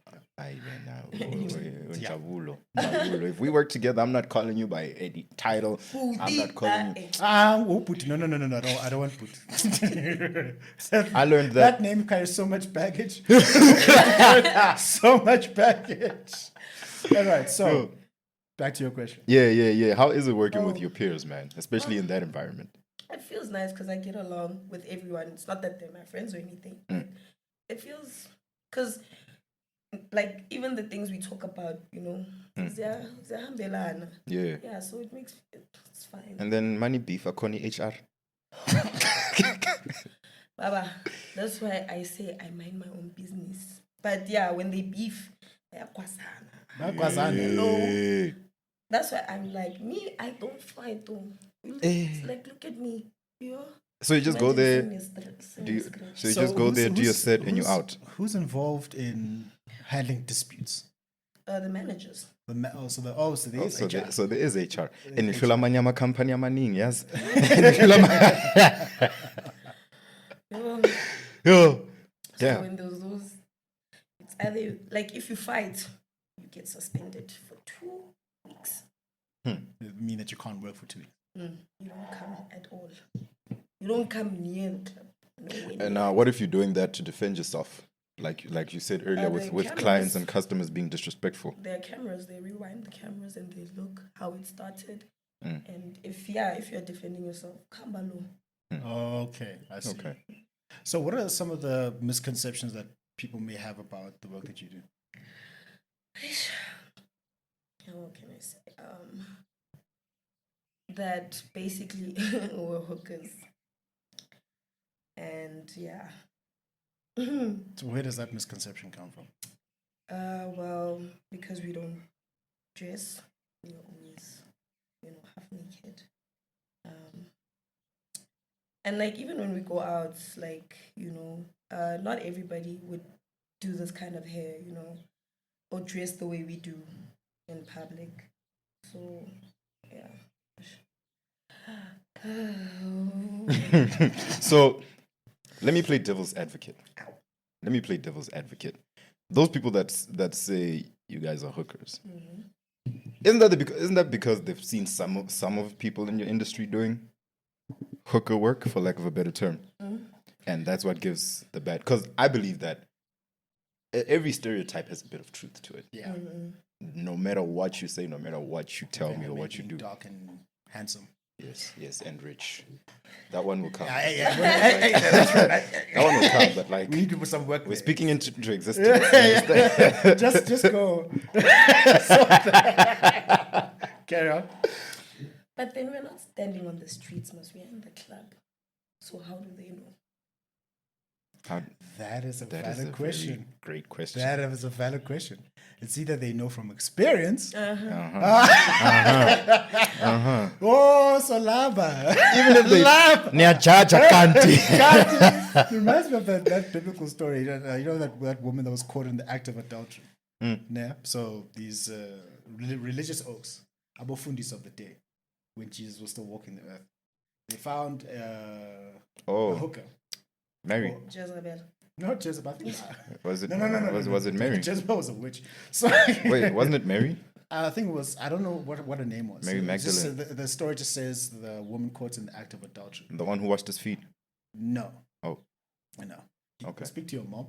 If we work together, I'm not calling you by any title. I'm not calling you. No. I don't want put. I learned that name carries so much baggage. So much baggage. All right, so back to your question. Yeah. How is it working with your peers, man? Especially in that environment. It feels nice because I get along with everyone. It's not that they're my friends or anything. It feels because. Like even the things we talk about, yeah, so it's fine. And then money beef, Connie HR. Baba, that's why I say I mind my own business. But yeah, when they beef, they're kwasana. No, that's why I'm like I don't fight though. It's like look at me, So you just go there. Do your set, and you're out. Who's involved in handling disputes? The managers. So there is HR. So there is HR. And if company amaning, yes. So when those, it's either like if you fight, you get suspended for 2 weeks. It mean that you can't work for 2 weeks. You don't come at all. You don't come near the club. And what if you're doing that to defend yourself? Like you said earlier, with clients and customers being disrespectful. There are cameras. They rewind the cameras and they look how it started. And if you're defending yourself, come along. Okay, I see. Okay. So what are some of the misconceptions that people may have about the work that you do? What can I say? That basically we're hookers. And yeah. So where does that misconception come from? Well, because we don't dress, we're always, half naked. And like even when we go out, like, not everybody would do this kind of hair, or dress the way we do in public. So yeah. So let me play devil's advocate. Those people that say you guys are hookers, isn't that because they've seen some of people in your industry doing hooker work, for lack of a better term, and that's what gives the bad? Because I believe that every stereotype has a bit of truth to it. Yeah. No matter what you say, no matter what you tell me or what you do. Dark and handsome. Yes, and rich. That one will come. That one will come, but like we need to put some work. We're speaking into existence. just go. Carry on. But then we're not standing on the streets, we're in the club. So how do they know? That is a valid question. Great question. That is a valid question. It's either they know from experience. Oh, Solaba. Even if they reminds me of that biblical story. You know that woman that was caught in the act of adultery. Yeah. So these religious oaks, abofundis of the day, when Jesus was still walking the earth, they found a hooker. Mary. Jezebel. Not Jezebel. Was it? No. Was it Mary? Jezebel was a witch. So wait, wasn't it Mary? I think it was. I don't know what her name was. Mary Magdalene. The story just says the woman caught in the act of adultery. The one who washed his feet. No. Oh. No. Okay. Speak to your mom.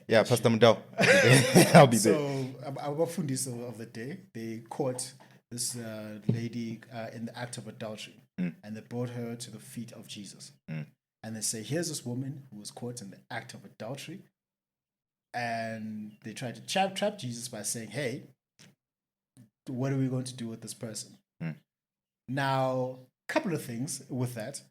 Yeah, Pastor Mdao. I'll be there. So, our fundis of the day, they caught this lady in the act of adultery, and they brought her to the feet of Jesus. And they say, here's this woman who was caught in the act of adultery. And they tried to trap Jesus by saying, hey, what are we going to do with this person? Now, a couple of things with that.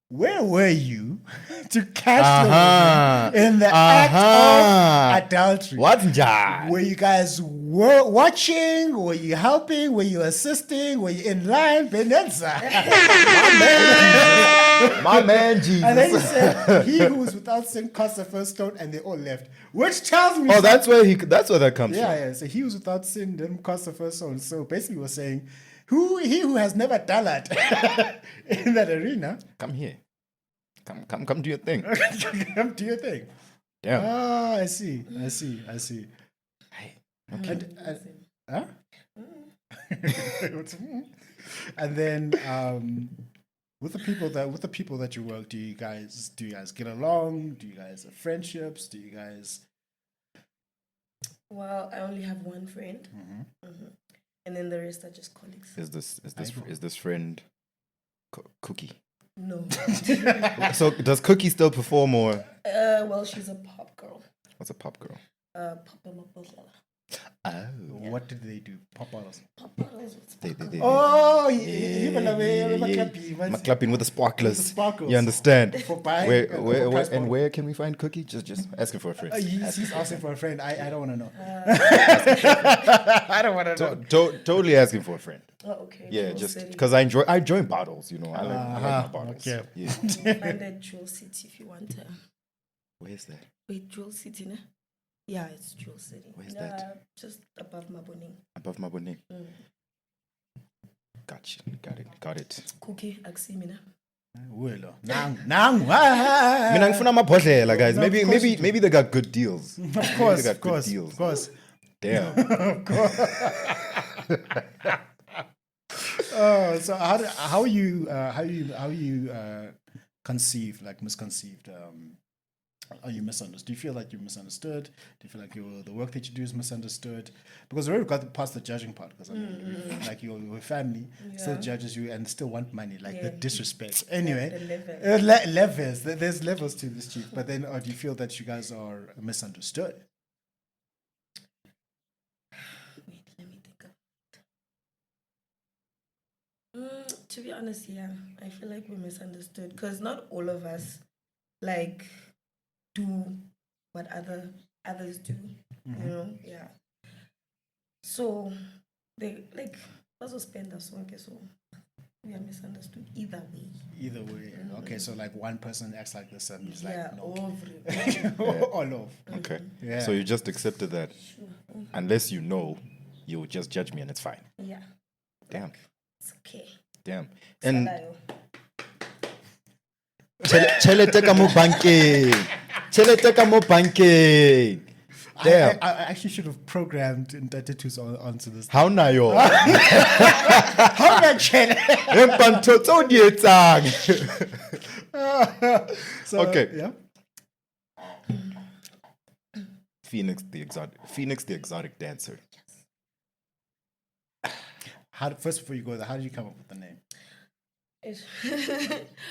Where were you to catch the woman in the act of adultery? What's that? Were you guys watching? Were you helping? Were you assisting? Were you in line? Benenza. My man, Jesus. And then he said, he who was without sin cast the first stone, and they all left. Which tells me that's where that comes from. Yeah. So he was without sin, then cast the first stone. So basically we're saying, he who has never done that in that arena. Come here. Come do your thing. Come do your thing. Damn. Ah, I see. Hey, okay. Huh? And then with the people that you work, do you guys get along? Do you guys have friendships? Do you guys? Well, I only have one friend, and then the rest are just colleagues. Is this friend Cookie? No. So does Cookie still perform or? Well, she's a pop girl. What's a pop girl? What did they do? Pop bottles. Pop bottles. They clapping with the sparklers. Sparkles. You understand? For buying, where can we find Cookie? Just asking for a friend. He's asking for a friend. I don't want to know. I don't want to know. Totally asking for a friend. Oh, okay. Yeah, Jewel just City. because I enjoy bottles. You know, I like my bottles. Okay. Yeah. Find that Jewel City if you want to. Where's that? Wait, Jewel City, ne? Yeah, it's Jewel City. Where's that? Just above Maboning. Above Maboning. Got it. Cookie, Aksimina. Nang. Mina ngifuna amabhodlela, guys. Maybe they got good deals. Of course. Damn. Of course. So how you misconceived? Are you misunderstood? Do you feel like you're misunderstood? Do you feel like the work that you do is misunderstood? Because we already got past the judging part. Because like your family still judges you and still want money, like the disrespect. Anyway, The levels. There's levels to this, chief. But then, do you feel that you guys are misunderstood? Wait, let me think about it. To be honest, yeah, I feel like we're misunderstood because not all of us like do what others do. You know, yeah. So they like also spend us okay, so we are misunderstood either way. Either way. Okay, so like one person acts like this and he's like, no. All of. Okay. Yeah. So you just accepted that. Sure. Unless you know, you'll just judge me and it's fine. Yeah. Damn. It's okay. Damn. And Salayo. Chelete ka mo banking. Damn. I actually should have programmed in tattoos onto this. How na yo? How na Chen? So, okay. Yeah. Phoenix the exotic dancer. First, before you go there, how did you come up with the name?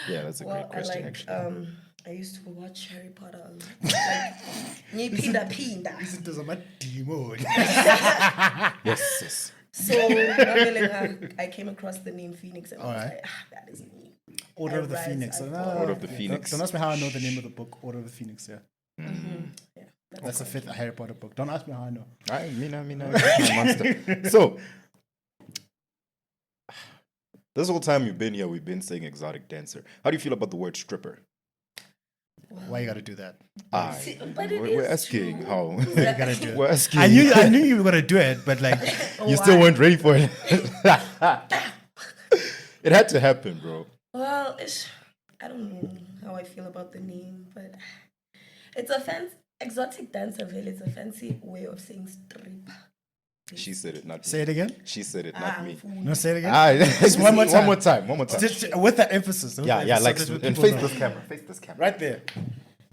Yeah, that's a great question, actually. I used to watch Harry Potter a lot. Like, pinda. Isn't this a demon? Yes. So I came across the name Phoenix and I was like, that is me. Order of the Phoenix. Order of the Phoenix. Don't ask me how I know the name of the book, Order of the Phoenix, yeah. Yeah, That's the fifth Harry Potter book. Don't ask me how I know. Mina. Monster. So, this whole time you've been here, we've been saying exotic dancer. How do you feel about the word stripper? Why you gotta do that? We're asking true. how. You gotta do it. We're asking. I knew you were gonna do it, but like You still weren't ready for it. It had to happen, bro. Well, I don't know how I feel about the name, but it's a exotic dancer, really. It's a fancy way of saying stripper. She said it, not me. say it again. She said it, not me. No, say it again. Just one more time. One more time. With that emphasis. Yeah, like so that and people face know. this camera. Face this camera. Right there.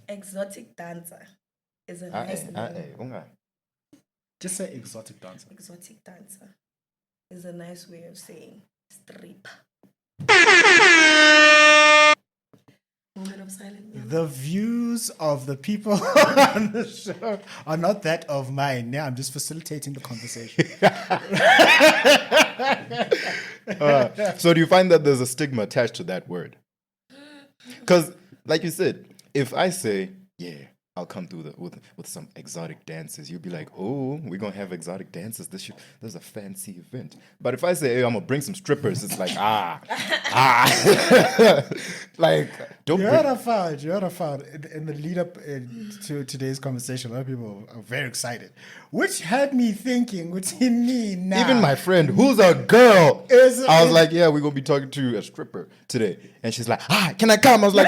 exotic dancer is a nice name. Just say exotic dancer. Exotic dancer is a nice way of saying stripper. Moment of silence. The views of the people on the show are not that of mine. Yeah, I'm just facilitating the conversation. So do you find that there's a stigma attached to that word? Because, like you said, if I say, yeah, I'll come through with some exotic dances, you'll be like, oh, we're going to have exotic dances. This is a fancy event. But if I say, hey, I'm going to bring some strippers, it's like, like, don't You heard I found in the lead up to today's conversation, a lot of people are very excited, which had me thinking, what's in me now? Even my friend, who's a girl, I was like, yeah, we're going to be talking to a stripper today. And she's like, can I come? I was like,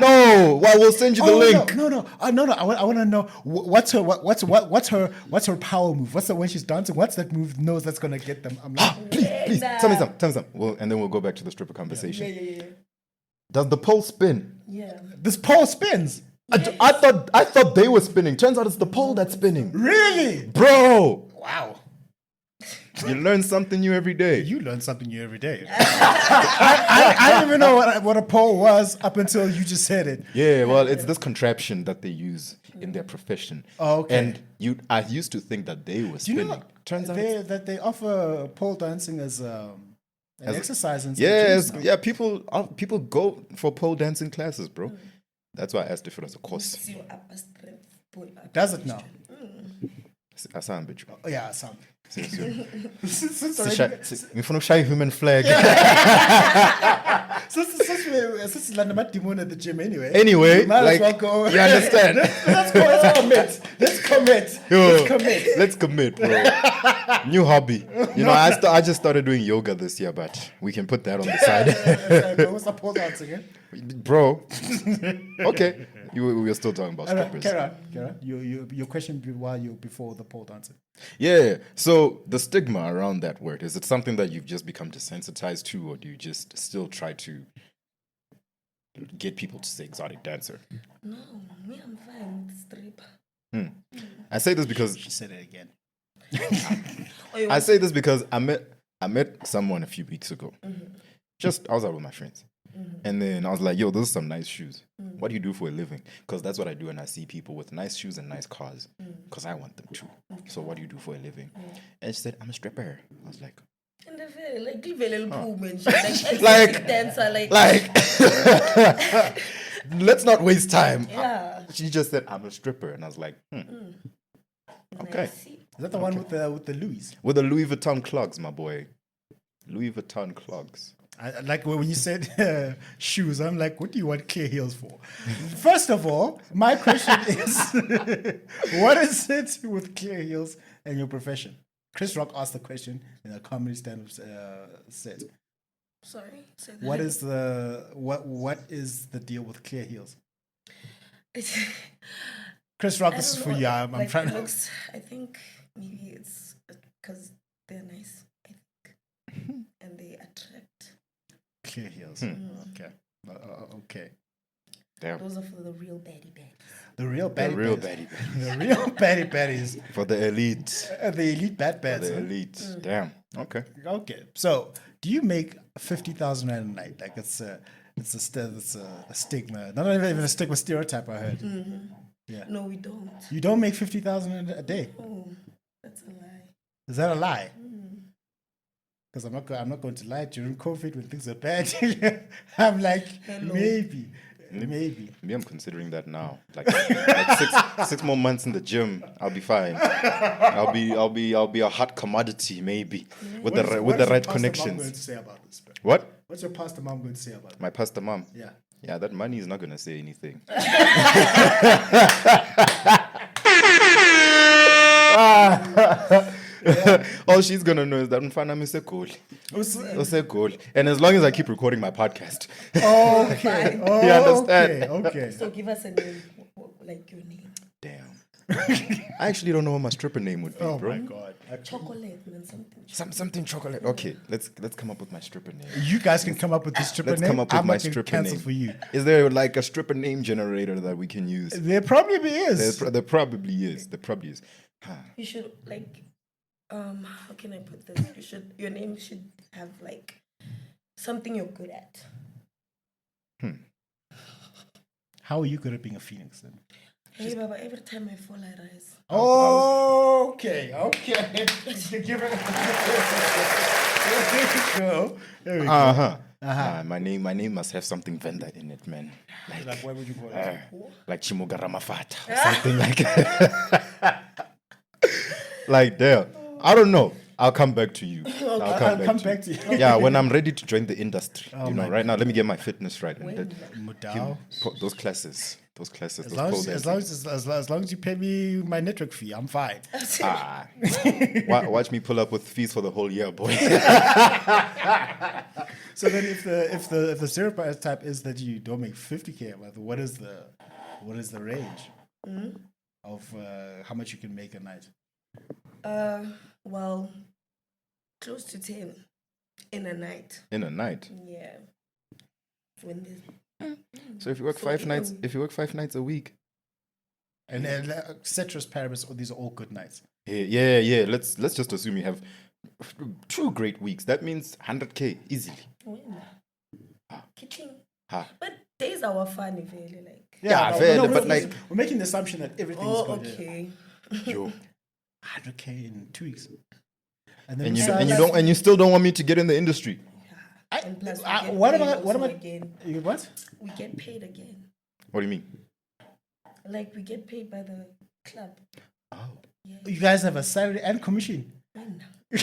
no. Well, we'll send you the link. No. I want to know what's her power move? What's when she's dancing? What's that move knows that's gonna get them? I'm like, please, tell me something. Well, and then we'll go back to the stripper conversation. Yeah. Does the pole spin? Yeah. This pole spins. Yes. I thought they were spinning. Turns out it's the pole that's spinning. Really, bro? Wow. You learn something new every day. You learn something new every day. I didn't even know what a pole was up until you just said it. Yeah, well, it's this contraption that they use in their profession. Oh, okay. And I used to think that they were spinning. You know, Turns out that they offer pole dancing as an exercise. And yeah, people go for pole dancing classes, bro. That's why I asked if it was a course. Does it now? Assam, bitch. Oh, yeah, Assam. Ngifuna ukushaya human flag. Since Demon at the gym anyway, might like, as well go. You understand? Let's commit, bro. New hobby. I just started doing yoga this year, but we can put that on the side. What's the pole dancing again? Bro. Okay. We were still talking about strippers. Kara, your question before the pole dancing. Yeah. So the stigma around that word, is it something that you've just become desensitized to, or do you just still try to get people to say exotic dancer? No, me, I'm fine with stripper. I say this because She said it again. I say this because I met someone a few weeks ago. I was out with my friends. And then I was like, yo, those are some nice shoes. What do you do for a living? Because that's what I do when I see people with nice shoes and nice cars. Because I want them too. So what do you do for a living? And she said, I'm a stripper. I was like, And the very give a little boom and like dancer, let's not waste time. Yeah. She just said, I'm a stripper. And I was like, okay. Is that the one with the Louis? With the Louis Vuitton clogs, my boy. Louis Vuitton clogs. I like when you said shoes, I'm like, what do you want clear heels for? First of all, my question is, what is it with clear heels and your profession? Chris Rock asked the question in a comedy stand-up set. Sorry. Say that What again. is the deal with clear heels? Chris Rock, this is for you. I'm trying to. I think maybe it's because they're nice. I think, and they attract. Clear heels. Okay. Okay. Damn. Those are for the real baddie baddies. The real baddie real baddies. baddie. The real baddie baddies. For the elite. The elite bad bads. The elite. Damn. Okay. Okay. So, do you make 50,000 rand a night? Like it's a stigma. Not even a stigma, stereotype. I heard. Yeah. No, we don't. You don't make 50,000 a day. Oh, that's a lie. Is that a lie? Because I'm not going to lie. During COVID, when things are bad, I'm like, Hello. maybe. Me, I'm considering that now. Like 6 more months in the gym, I'll be fine. I'll be a hot commodity, maybe with the right connections. Going to say about this, bro? What? What's your pastor mom going to say about it? My pastor mom. Yeah. Yeah, that money is not gonna say anything. All she's gonna know is that mfana mise goal. And as long as I keep recording my podcast. Okay. You understand? Okay. So give us a name, like your name. Damn. I actually don't know what my stripper name would be, Oh bro. my god. Chocolate man, something. Something chocolate. Okay, let's come up with my stripper name. You guys can come up with the stripper Let's name. come up with I'm my not gonna stripper cancel name for you. Is there like a stripper name generator that we can use? There probably is. There probably is. There probably is. Huh. You should like, how can I put this? Your name should have like something you're good at. How are you good at being a phoenix then? Hey, Baba, every time I fall, I rise. Okay. Give it. There we go. There we go. My name must have something Venda in it, man. Like, what would you call it? Like Chimogaramafata or something like that. Like there. I don't know. I'll come back to you. I'll come back to you. Yeah, when I'm ready to join the industry. Oh you know, my right now, let me get my fitness right. And then Modal. those classes. Those classes. As long as you pay me my network fee, I'm fine. Watch me pull up with fees for the whole year, boy. So then, if the stereotype is that you don't make 50K, what is the range of how much you can make a night? Well, close to 10 in a night. In a night. Yeah. When there's So if you work 5 nights, a week. And ceteris paribus, these are all good nights. Yeah. Let's just assume you have 2 great weeks. That means 100K easily. Kitchen. Ha. But days are fun, if really like. Yeah, fair, but like we're making the assumption that everything's good. Okay. Yo. 100K in 2 weeks. And you still don't want me to get in the industry. And plus, what about again? You what? We get paid again. What do you mean? Like we get paid by the club. Oh. Yeah. You guys have a salary and commission. When? I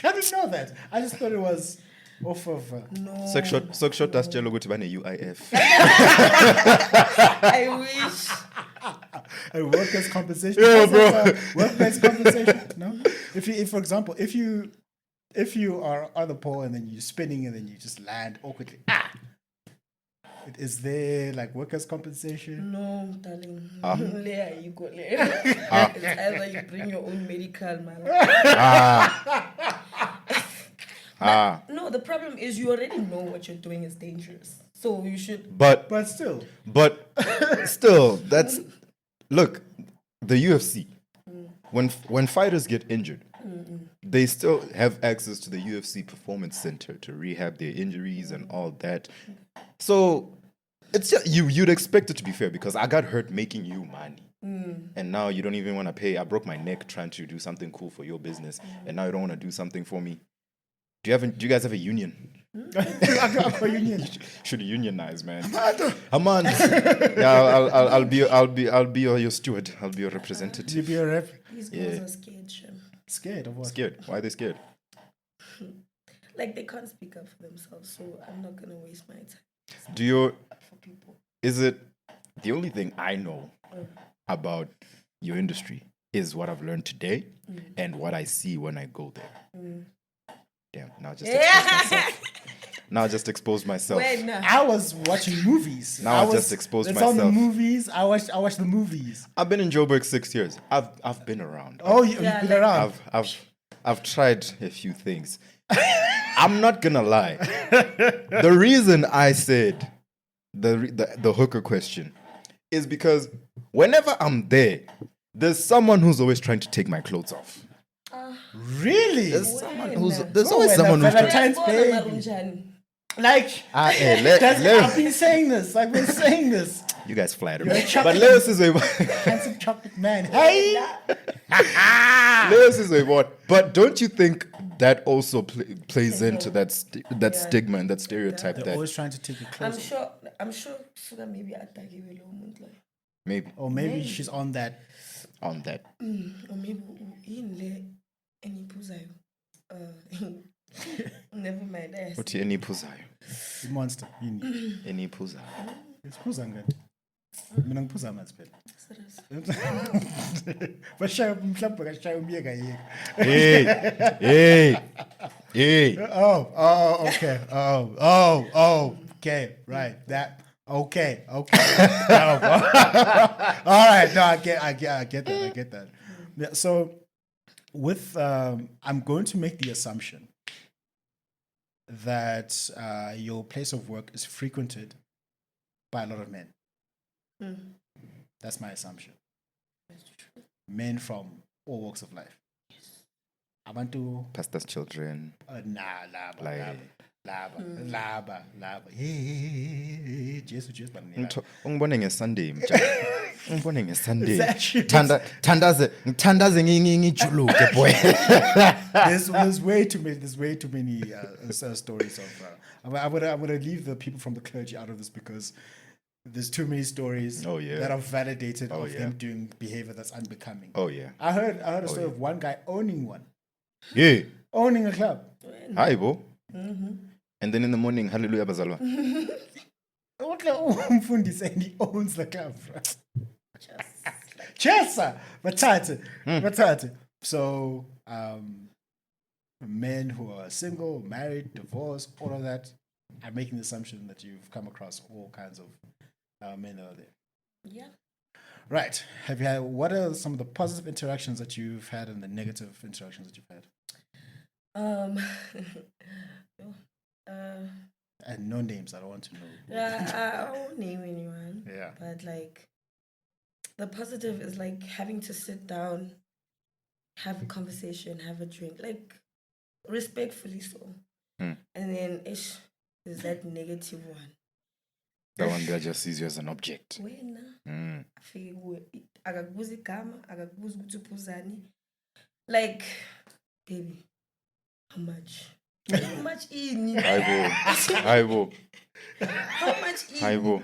didn't know that. I just thought it was off of. No. Section does jello go to ban a UIF. I wish. A workers' compensation. Yeah, bro. Workplace compensation. No. If for example, if you are on the pole and then you're spinning and then you just land awkwardly. Is there like workers' compensation? No, darling. Leah, you go Leah. It's either you bring your own medical, man. No, the problem is you already know what you're doing is dangerous. So you should. But still, that's look, the UFC. When fighters get injured, they still have access to the UFC Performance Center to rehab their injuries and all that. So it's just, you'd expect it to be fair because I got hurt making you money. And now you don't even want to pay. I broke my neck trying to do something cool for your business, and now you don't want to do something for me. Do you guys have a union? union. Should unionize, man. Come on. Yeah, I'll be your steward. I'll be your representative. You be a rep. These girls are scared, Shem. Scared of what? Scared. Why are they scared? Like they can't speak up for themselves, so I'm not gonna waste my time. For people. Is it the only thing I know about your industry is what I've learned today and what I see when I go there? Damn, now I just exposed myself. When? I was watching movies. Now I just exposed it's myself. It's on the movies. I watched the movies. I've been in Joburg 6 years. I've been around. Oh, you've been around. I've tried a few things. I'm not gonna lie. The reason I said the hooker question is because whenever I'm there's someone who's always trying to take my clothes off. Really? There's always someone who's trying. Valentine's baby. Like, I've been saying this. I've been saying this. You guys flatter me. But Lewis is a handsome chocolate man. Hey, Lewis is a what? But don't you think that also plays into that stigma and that stereotype? They're always trying to take your clothes. I'm sure. Sugar maybe attack you a little like. Maybe. Or maybe she's on that. Or maybe in any puzayo. Never mind. What any puzayo? Monster. Any puzayo. It's puzanga. Mina ngiphuza amanzi phela. Bashaya mhlawumbe kashaya umyeka yeka. Hey. Oh, okay. Oh, okay. Right. That Okay. No, bro. All right. No, I get that. Yeah, so with I'm going to make the assumption that your place of work is frequented by a lot of men. That's my assumption. Men from all walks of life. I want to Pastors' children. Laba. Hey, Jesus, Ungibone ngeSunday mja. Ungibone ngeSunday. Exactly. Thandaze ngijuluke boy. There's way too many stories of. I'm gonna leave the people from the clergy out of this because there's too many stories that are validated of them doing behavior that's unbecoming. Oh yeah. I heard a story of one guy owning one. Yeah. Owning a club. Hi, bo. And then in the morning, hallelujah, bazalwa. And he owns the club. Chesa, Matata. So, men who are single, married, divorced, all of that, I'm making the assumption that you've come across all kinds of men out there. Yeah. Right. What are some of the positive interactions that you've had and the negative interactions that you've had? And no names, I don't want to know. I won't name anyone. Yeah. But like, the positive is like having to sit down, have a conversation, have a drink, like respectfully so. And then there's that negative one. The one that just sees you as an object. Like, baby, how much? How much in? Hi, bo. How much in? Hi, bo.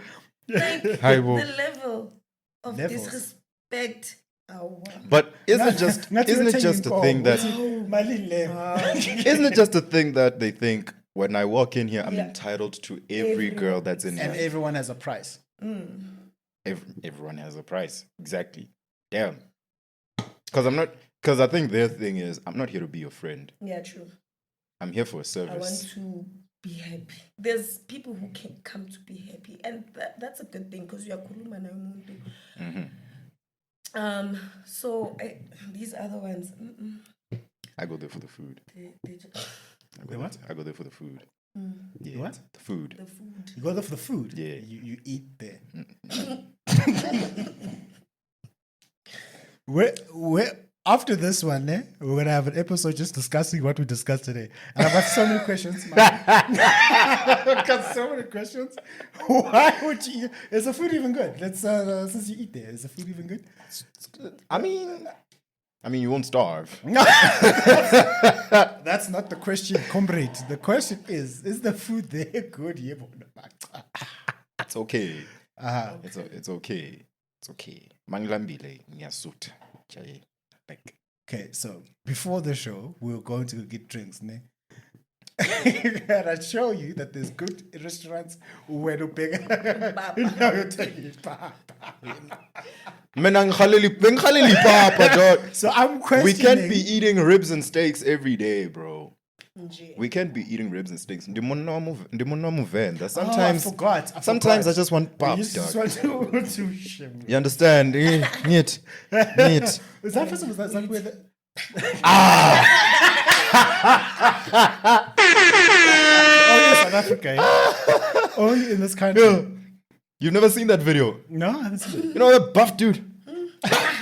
Like, Hi, bo. the level of disrespect. But isn't it just a thing that isn't it just a thing that they think when I walk in here I'm entitled to every girl that's in here, and everyone has a price. Everyone has a price, exactly. Damn. Because I think their thing is I'm not here to be your friend. Yeah, true. I'm here for a service. I want to be happy. There's people who can come to be happy, and that's a good thing because you are kuluma na umuntu. So these other ones, I go there for the food. I go there for the food. Yeah, what? The food. The food. You go there for the food. Yeah. You eat there. We're after this one, we're gonna have an episode just discussing what we discussed today. And I've got so many questions. I've got so many questions. Why would you eat? Is the food even good? Let's since you eat there, is the food even good? I mean, you won't starve. That's not the question, comrade. The question is the food there good? It's okay. It's okay. It's okay. Manglambile, nyasuta. Okay, so before the show, we were going to go get drinks, ne? And I show you that there's good restaurants where to pay. Now you're taking it. So I'm questioning. We can't be eating ribs and steaks every day, bro. We can't be eating ribs and steaks. Sometimes I forgot. Sometimes I just want pop, dog. You understand? Neat. Is that first? Was that where the... Oh, yes, South Africa. Yeah? Only in this country. Yo, you've never seen that video? No, I haven't seen it. You know that buff dude?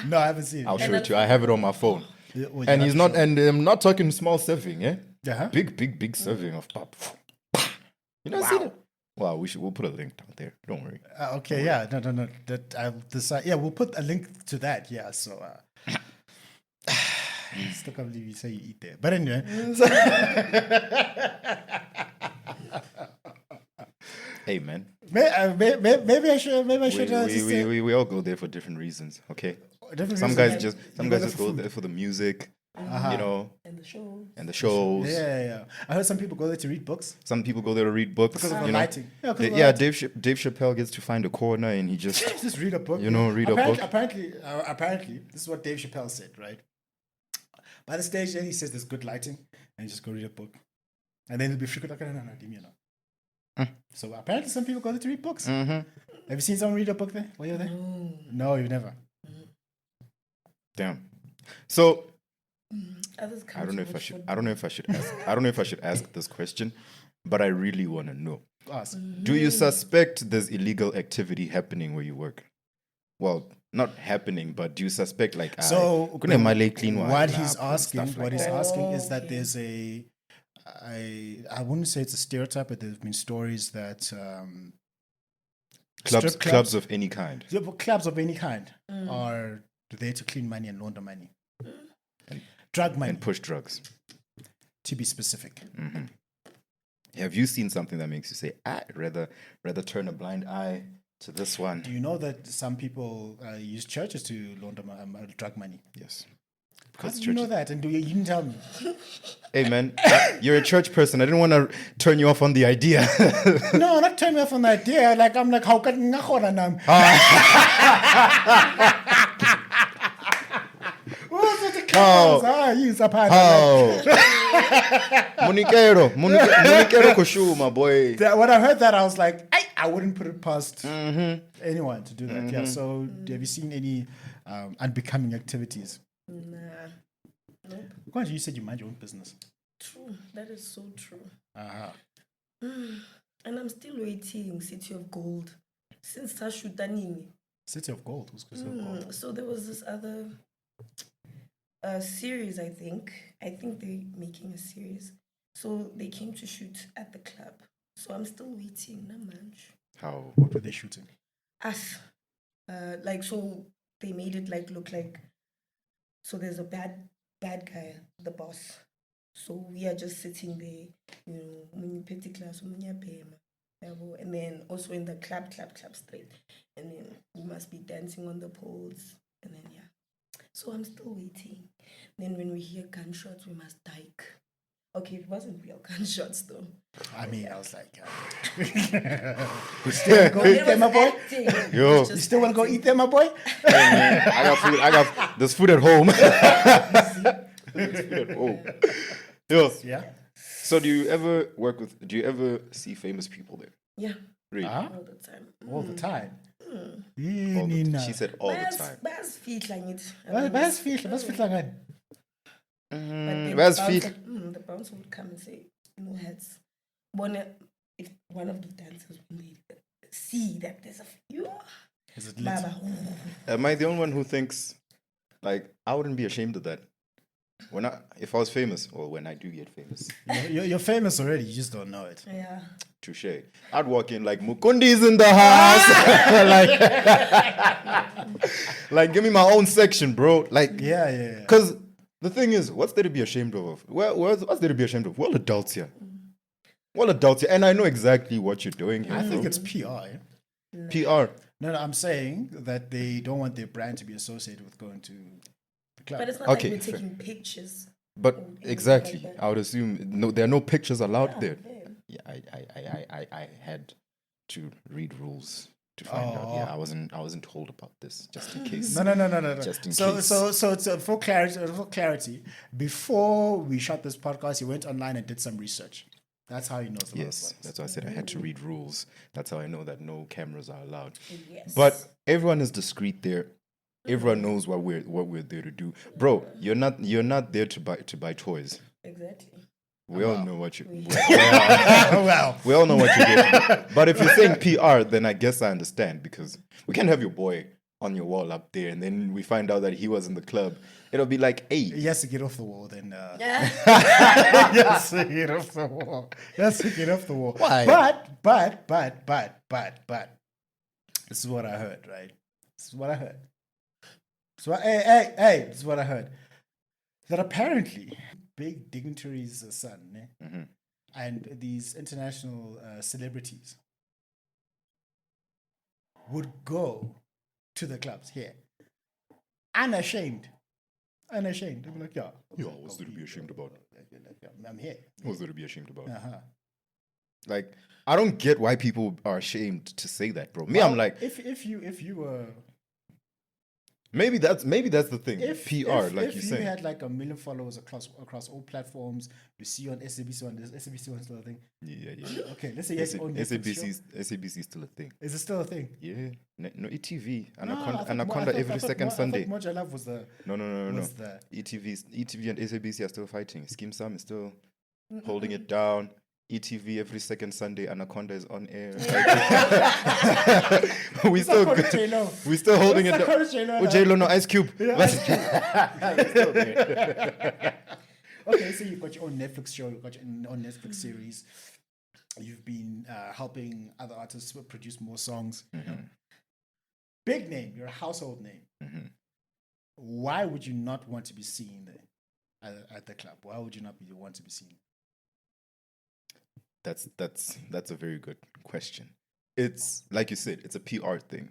No, I haven't seen it. I'll show it to you. I have it on my phone. Well, And he's not, and I'm not talking small serving, eh? Yeah. Big serving of pop. You know, see that? Well, we'll put a link down there. Don't worry. Okay, yeah, no. That I'll decide. Yeah, we'll put a link to that. Yeah, so. Still can't believe you say you eat there, but anyway. Hey, man. Maybe I should. We all go there for different reasons. Okay. Some guys just go there for the music. You know, and the shows. Yeah. I heard some people go there to read books. Some people go there to read books because of the lighting. Dave Chappelle gets to find a corner and he just just read a book. You know, read a book. Apparently, this is what Dave Chappelle said. Right. By the stage, then he says there's good lighting, and you just go read a book, and then he'll be freaking out. No, So apparently some people go there to read books. Have you seen someone read a book there while you're there? No, you've never. Damn. So Others come I don't to know if I watch should. football. I don't know if I should ask. I don't know if I should ask this question, but I really want to know. Ask. Do you suspect there's illegal activity happening where you work? Well, not happening, but do you suspect like So what he's asking is that Okay. there's I wouldn't say it's a stereotype, but there's been stories that strip clubs of any kind yeah, but clubs of any kind are there to clean money and launder money, drug money, and push drugs. to be specific. Have you seen something that makes you say, rather turn a blind eye to this one? Do you know that some people use churches to launder drug money? Yes. How Because do you know that? And you didn't tell me. Hey man, you're a church person. I didn't want to turn you off on the idea. No, not turn me off on the idea. I'm like, how can nam? What's with the How? cameras? You support Oh, Munikero Koshuma, boy. When I heard that, I was like, I wouldn't put it past anyone to do that. Yeah. So, have you seen any unbecoming activities? Nah. Nope. Because you said you mind your own business. True. That is so true. Uh-huh. And I'm still waiting. City of Gold. Since Tashutanini. City of Gold. Who's City of Gold? So there was this other series, I think. I think they're making a series. So they came to shoot at the club. So I'm still waiting. Nah, man. How? What were they shooting? Us. So they made it look like. So there's a bad guy, the boss. So we are just sitting there, petty class, and then also in the clap straight. And then we must be dancing on the poles. And then, yeah. So I'm still waiting. Then when we hear gunshots, we must duck. Okay, it wasn't real gunshots though. I mean, I was like, you still go eat them, my boy? Yo. You still want to go eat them, my boy? Hey, man, I got food. There's food at home. There's food at home. Yo. Yeah. So do you ever see famous people there? Yeah, Really? Huh? all the time. All the time. She said all the time. Bas feet like it. Best feel like But then Where's the feet? bouncer- the bouncer would come and say, no heads. If one of the dancers would see that there's a few, Is it lit? Baba, Am I the only one who thinks, like, I wouldn't be ashamed of that? If I was famous, or when I do get famous. You're famous already, you just don't know it. yeah. Touche. I'd walk in like, Mukundi's in the house. like, give me my own section, bro. Like, Yeah. because the thing is, what's there to be ashamed of? What's there to be ashamed of? We're all adults here. And I know exactly what you're doing here. I think it's PR. PR. No, I'm saying that they don't want their brand to be associated with going to the club. But it's not Okay, like we're fair. taking pictures. But anything exactly, like that. I would assume there are no pictures allowed there. Yeah. Yeah, I had to read rules to find out. Yeah, I wasn't told about this just in case. No. Just in So case. it's for clarity. Before we shot this podcast, you went online and did some research. That's how he knows about Yes, that's why I said I had to read rules. That's how I know that no cameras are allowed. Yes. But everyone is discreet there. Everyone knows what we're there to do. Bro, you're not there to buy toys. Exactly. We all know what you. Well, We all know what you're doing. But if you're saying PR, then I guess I understand, because we can't have your boy on your wall up there, and then we find out that he was in the club. It'll be like, hey, he has to get off the wall then. Yeah. He has to get off the wall. Why? But. This is what I heard, right? This is what I heard. This is what I heard. That apparently big dignitaries' son and these international celebrities would go to the clubs here unashamed. They'd be like, yeah, what's there to be ashamed about? I'm here. What's there to be ashamed about? Uh-huh. Like, I don't get why people are ashamed to say that, bro. Me, Well, I'm like, if you were Maybe that's the thing. PR, like if you you said. had like 1 million followers across all platforms, you see you on SABC one, there's SABC one still a thing. Yeah. Okay, let's say yes, on Netflix show. SABC is still a thing. Is it still a thing? Yeah. No, ETV. No, Anaconda every second Sunday. I thought Moja Love was the. No. Was the ETV and SABC are still fighting. Skim Sam is still holding it down. ETV every second Sunday. Anaconda is on air. we still holding it down. J-Lo, no Ice Cube. Okay, so you've got your own Netflix show, you've got your own Netflix series. You've been helping other artists produce more songs. Big name, you're a household name. Why would you not want to be seen there at the club? Why would you not want to be seen? That's a very good question. It's like you said, it's a PR thing.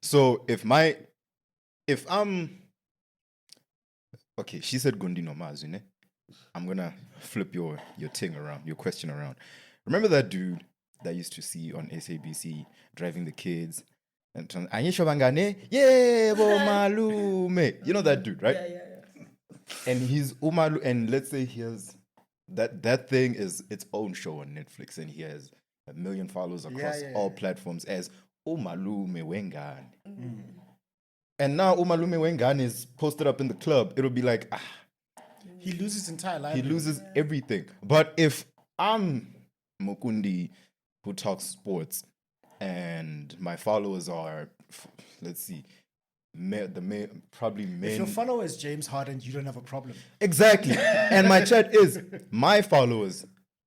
So if I'm okay, she said Gundino Mazune. I'm gonna flip your thing around, your question around. Remember that dude that I used to see on SABC driving the kids and Anyesho Bangane? Yeah, bo malume. You know that dude, right? Yeah. And he's Umalu, and let's say he has that thing is its own show on Netflix, and he has 1 million followers across all platforms as Umalume Wengane. And now Umalume Wengane is posted up in the club. It'll be like, he loses his entire life. He loses everything. But if I'm Mukundi who talks sports and my followers are, let's see, probably men. If your follower is James Harden, you don't have a problem. Exactly. And my chat is, my followers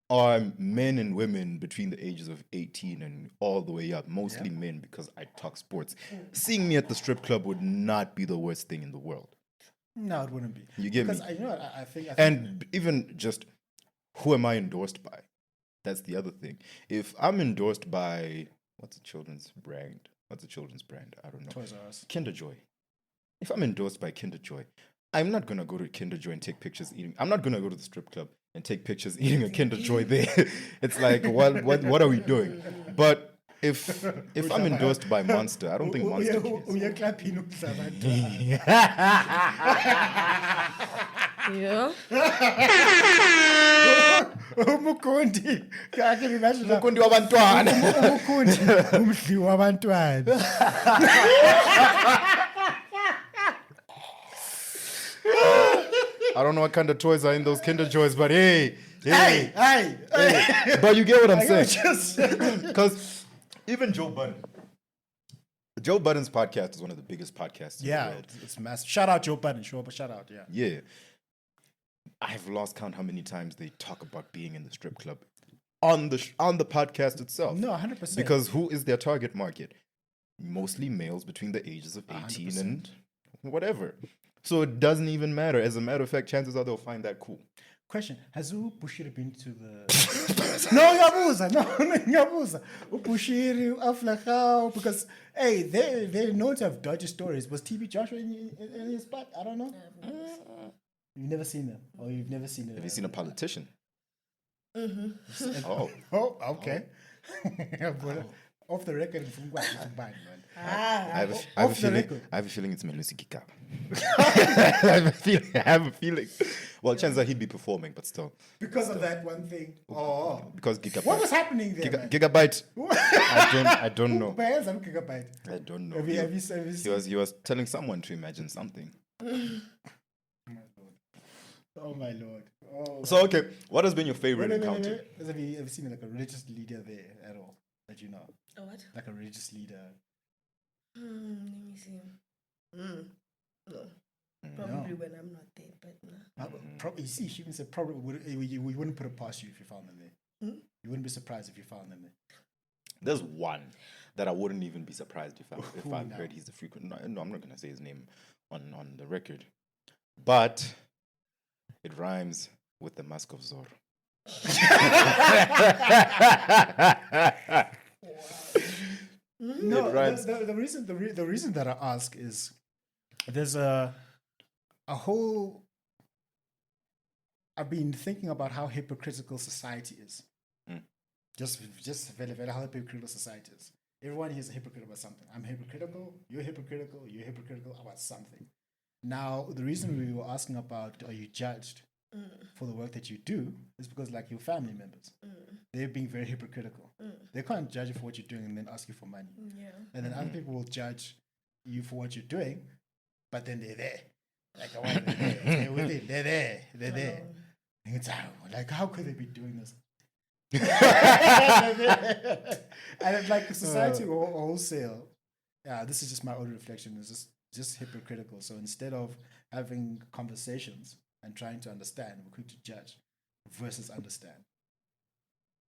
are men and women between the ages of 18 and all the way up, mostly men because I talk sports. Seeing me at the strip club would not be the worst thing in the world. No, it wouldn't be. You get me? Because I think and even just who am I endorsed by? That's the other thing. If I'm endorsed by what's a children's brand? I don't know. Toys R Us. Kinder Joy. If I'm endorsed by Kinder Joy, I'm not gonna go to Kinder Joy and take pictures eating. I'm not gonna go to the strip club and take pictures eating a Kinder Joy there. It's like what are we doing? But if I'm endorsed by Monster, I don't think Monster cares. Yeah. Umukundi. I can imagine. Mukundi wabantwana. Umukundi. Umhli wabantwana. I don't know what kind of toys are in those Kinder Joys, but hey. Hey. But you get what I'm saying. Because even Joe Budden's podcast is one of the biggest podcasts in the world. It's massive. Shout out Joe Budden. Shout out, Yeah. I've lost count how many times they talk about being in the strip club on the podcast itself. No, 100%. Because who is their target market? Mostly males between the ages of 18 100%. And whatever. So it doesn't even matter. As a matter of fact, chances are they'll find that cool. Question: has Bushiri been to the? No, Yabuza. Bushiri, Aflakao, because hey, they're known to have dodgy stories. Was TB Joshua in his spot? I don't know. You've never seen them, or you've never seen it. Have you seen a politician? Oh, okay. Off the record, man. I have a feeling it's Melusi Kikab. I have a feeling. Well, chances are he'd be performing, but still. Because of that one thing. Oh. Because Gigabyte. What was happening there? Gigabyte. I don't know. Gigabyte. I don't know. Have you seen? He was telling someone to imagine something. Oh my lord. Oh. So okay, what has been your favorite encounter? Have you seen like a religious leader there at all that you know? A what? Like a religious leader. Let me see. No. Probably when I'm not there, but no. You see, she even said probably we wouldn't put it past you if you found them there. You wouldn't be surprised if you found them there. There's one that I wouldn't even be surprised if I heard he's the frequent. No, I'm not gonna say his name on the record, but it rhymes with the Mask of Zorro. No, the reason that I ask is there's a whole. I've been thinking about how hypocritical society is. Just very, very how hypocritical society is. Everyone here is a hypocrite about something. I'm hypocritical, you're hypocritical about something. Now, the reason we were asking about are you judged for the work that you do is because, like, your family members, they're being very hypocritical. They can't judge you for what you're doing and then ask you for money. Yeah. And then other people will judge you for what you're doing, but then they're there. Like, oh, they're there. They're with it. They're there. They're there. And it's like, how could they be doing this? And it's like society wholesale. Yeah, this is just my own reflection. It's just hypocritical. So instead of having conversations and trying to understand, we're quick to judge versus understand.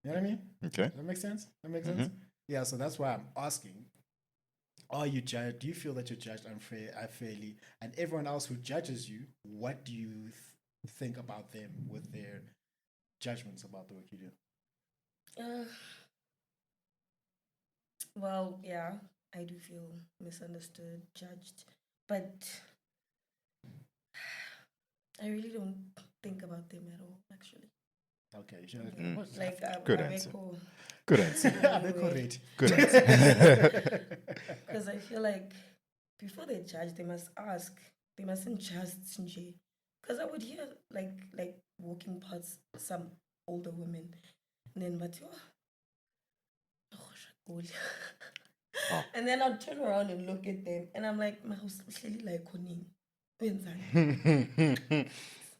You know what I mean? Okay. That makes sense? Sense? Yeah, so that's why I'm asking, are you judged? Do you feel that you're judged unfairly? And everyone else who judges you, what do you think about them with their judgments about the work you do? Well, yeah, I do feel misunderstood, judged, but I really don't think about them at all, actually. Okay, sure. Like, Good answer. Good answer. Good answer. Because I feel like before they judge, they must ask. They mustn't just because I would hear like walking past some older women, and then and then I'll turn around and look at them, and I'm like, my house clearly like Koning.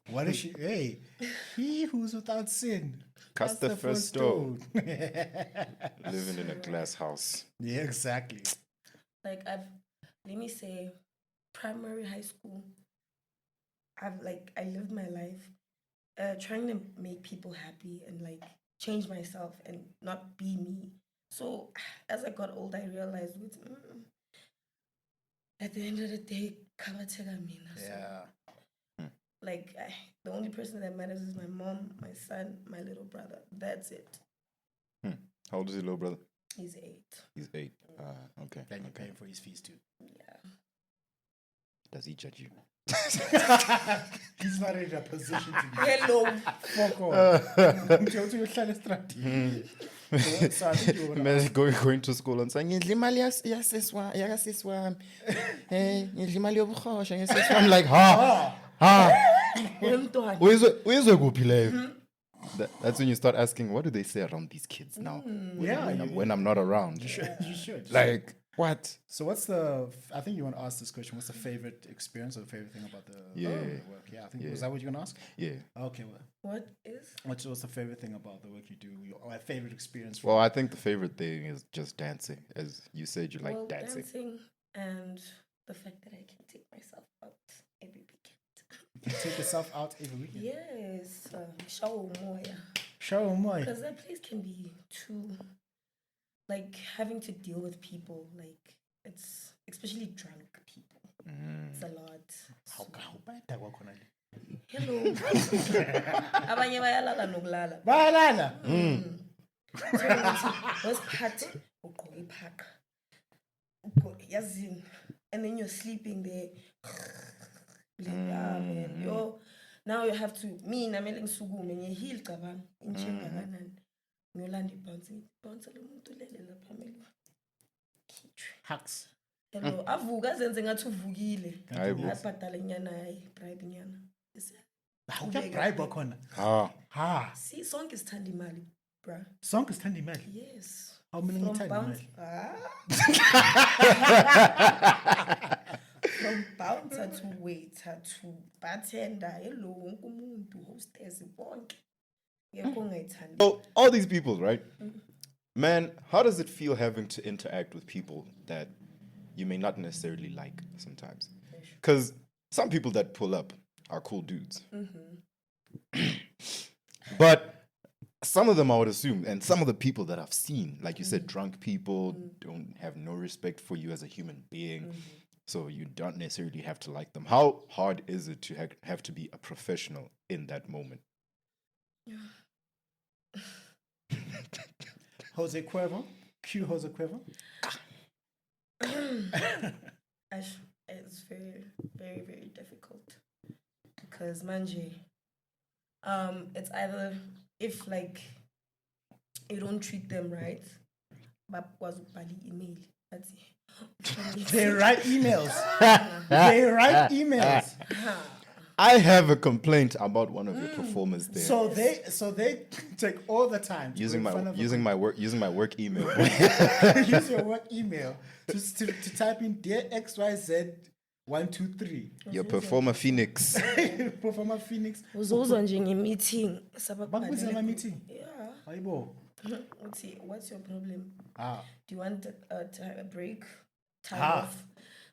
What is she? Hey, he who's without sin. Cast the first stone. Living in a glass house. Yeah, exactly. Like let me say, primary, high school, I lived my life trying to make people happy and like change myself and not be me. So as I got older, I realized at the end of the day, Yeah. Like the only person that matters is my mom, my son, my little brother. That's it. How old is your little brother? He's 8. He's 8. Okay. Then you're paying for his fees too. Yeah. Does he judge you? He's not in a position to be. Hello. Fuck off. So I think you were Man, going to school and saying, I'm like, That's when you start asking, what do they say around these kids now? When I'm not around. You should. Like, what? So I think you want to ask this question, what's the favorite experience or the favorite thing about the work? Yeah, I think, was that what you're going to ask? Yeah. Okay, well. What's the favorite thing about the work you do? Your favorite experience? Well, I think the favorite thing is just dancing. As you said, you like dancing. Dancing and the fact that I can take myself out every weekend. You can take yourself out every weekend? Yes. Show moya. Because that place can be too, like, having to deal with people, like, it's especially drunk people. It's a lot. How bad that work on it? Hello. Abanye bayalala nokulala. Bayalala. Wesiphathi ugqoke iphaka. Yazini. And then you're sleeping there. Now you have to namele ngisukume ngihil cabang inchemba kanani. Ngiyolanda bounce lo muntu lele lapha phambili. Hacks. Hello, avuka azenze ngathi uvukile. Ayibhatala inyana bribe inyana. How can bribe khona? See, sonke sithanda imali, bruh. Sonke sithanda imali? Yes. How many ngithanda imali? From bouncer to waiter to bartender, hello, wonke umuntu, hostess, bonke. So all these people, right? Man, how does it feel having to interact with people that you may not necessarily like sometimes? Because some people that pull up are cool dudes. But some of them I would assume, and some of the people that I've seen, like you said, drunk people don't have no respect for you as a human being. So you don't necessarily have to like them. How hard is it to have to be a professional in that moment? Jose Cuervo? Q Jose Cuervo? It's very, very, very difficult. Because manje, it's either if like you don't treat them right, was ukubhala email. They write emails. They write emails. I have a complaint about one of your performers there. So they take all the time to using go in front of my work email. use your work email to type in dear XYZ 123. Your performer Phoenix. Performer Phoenix. Uzozwa nje nge-meeting. Bakubizela ama-meeting? Yeah. Hayibo. What's your problem? Ah. Do you want a break? Time off?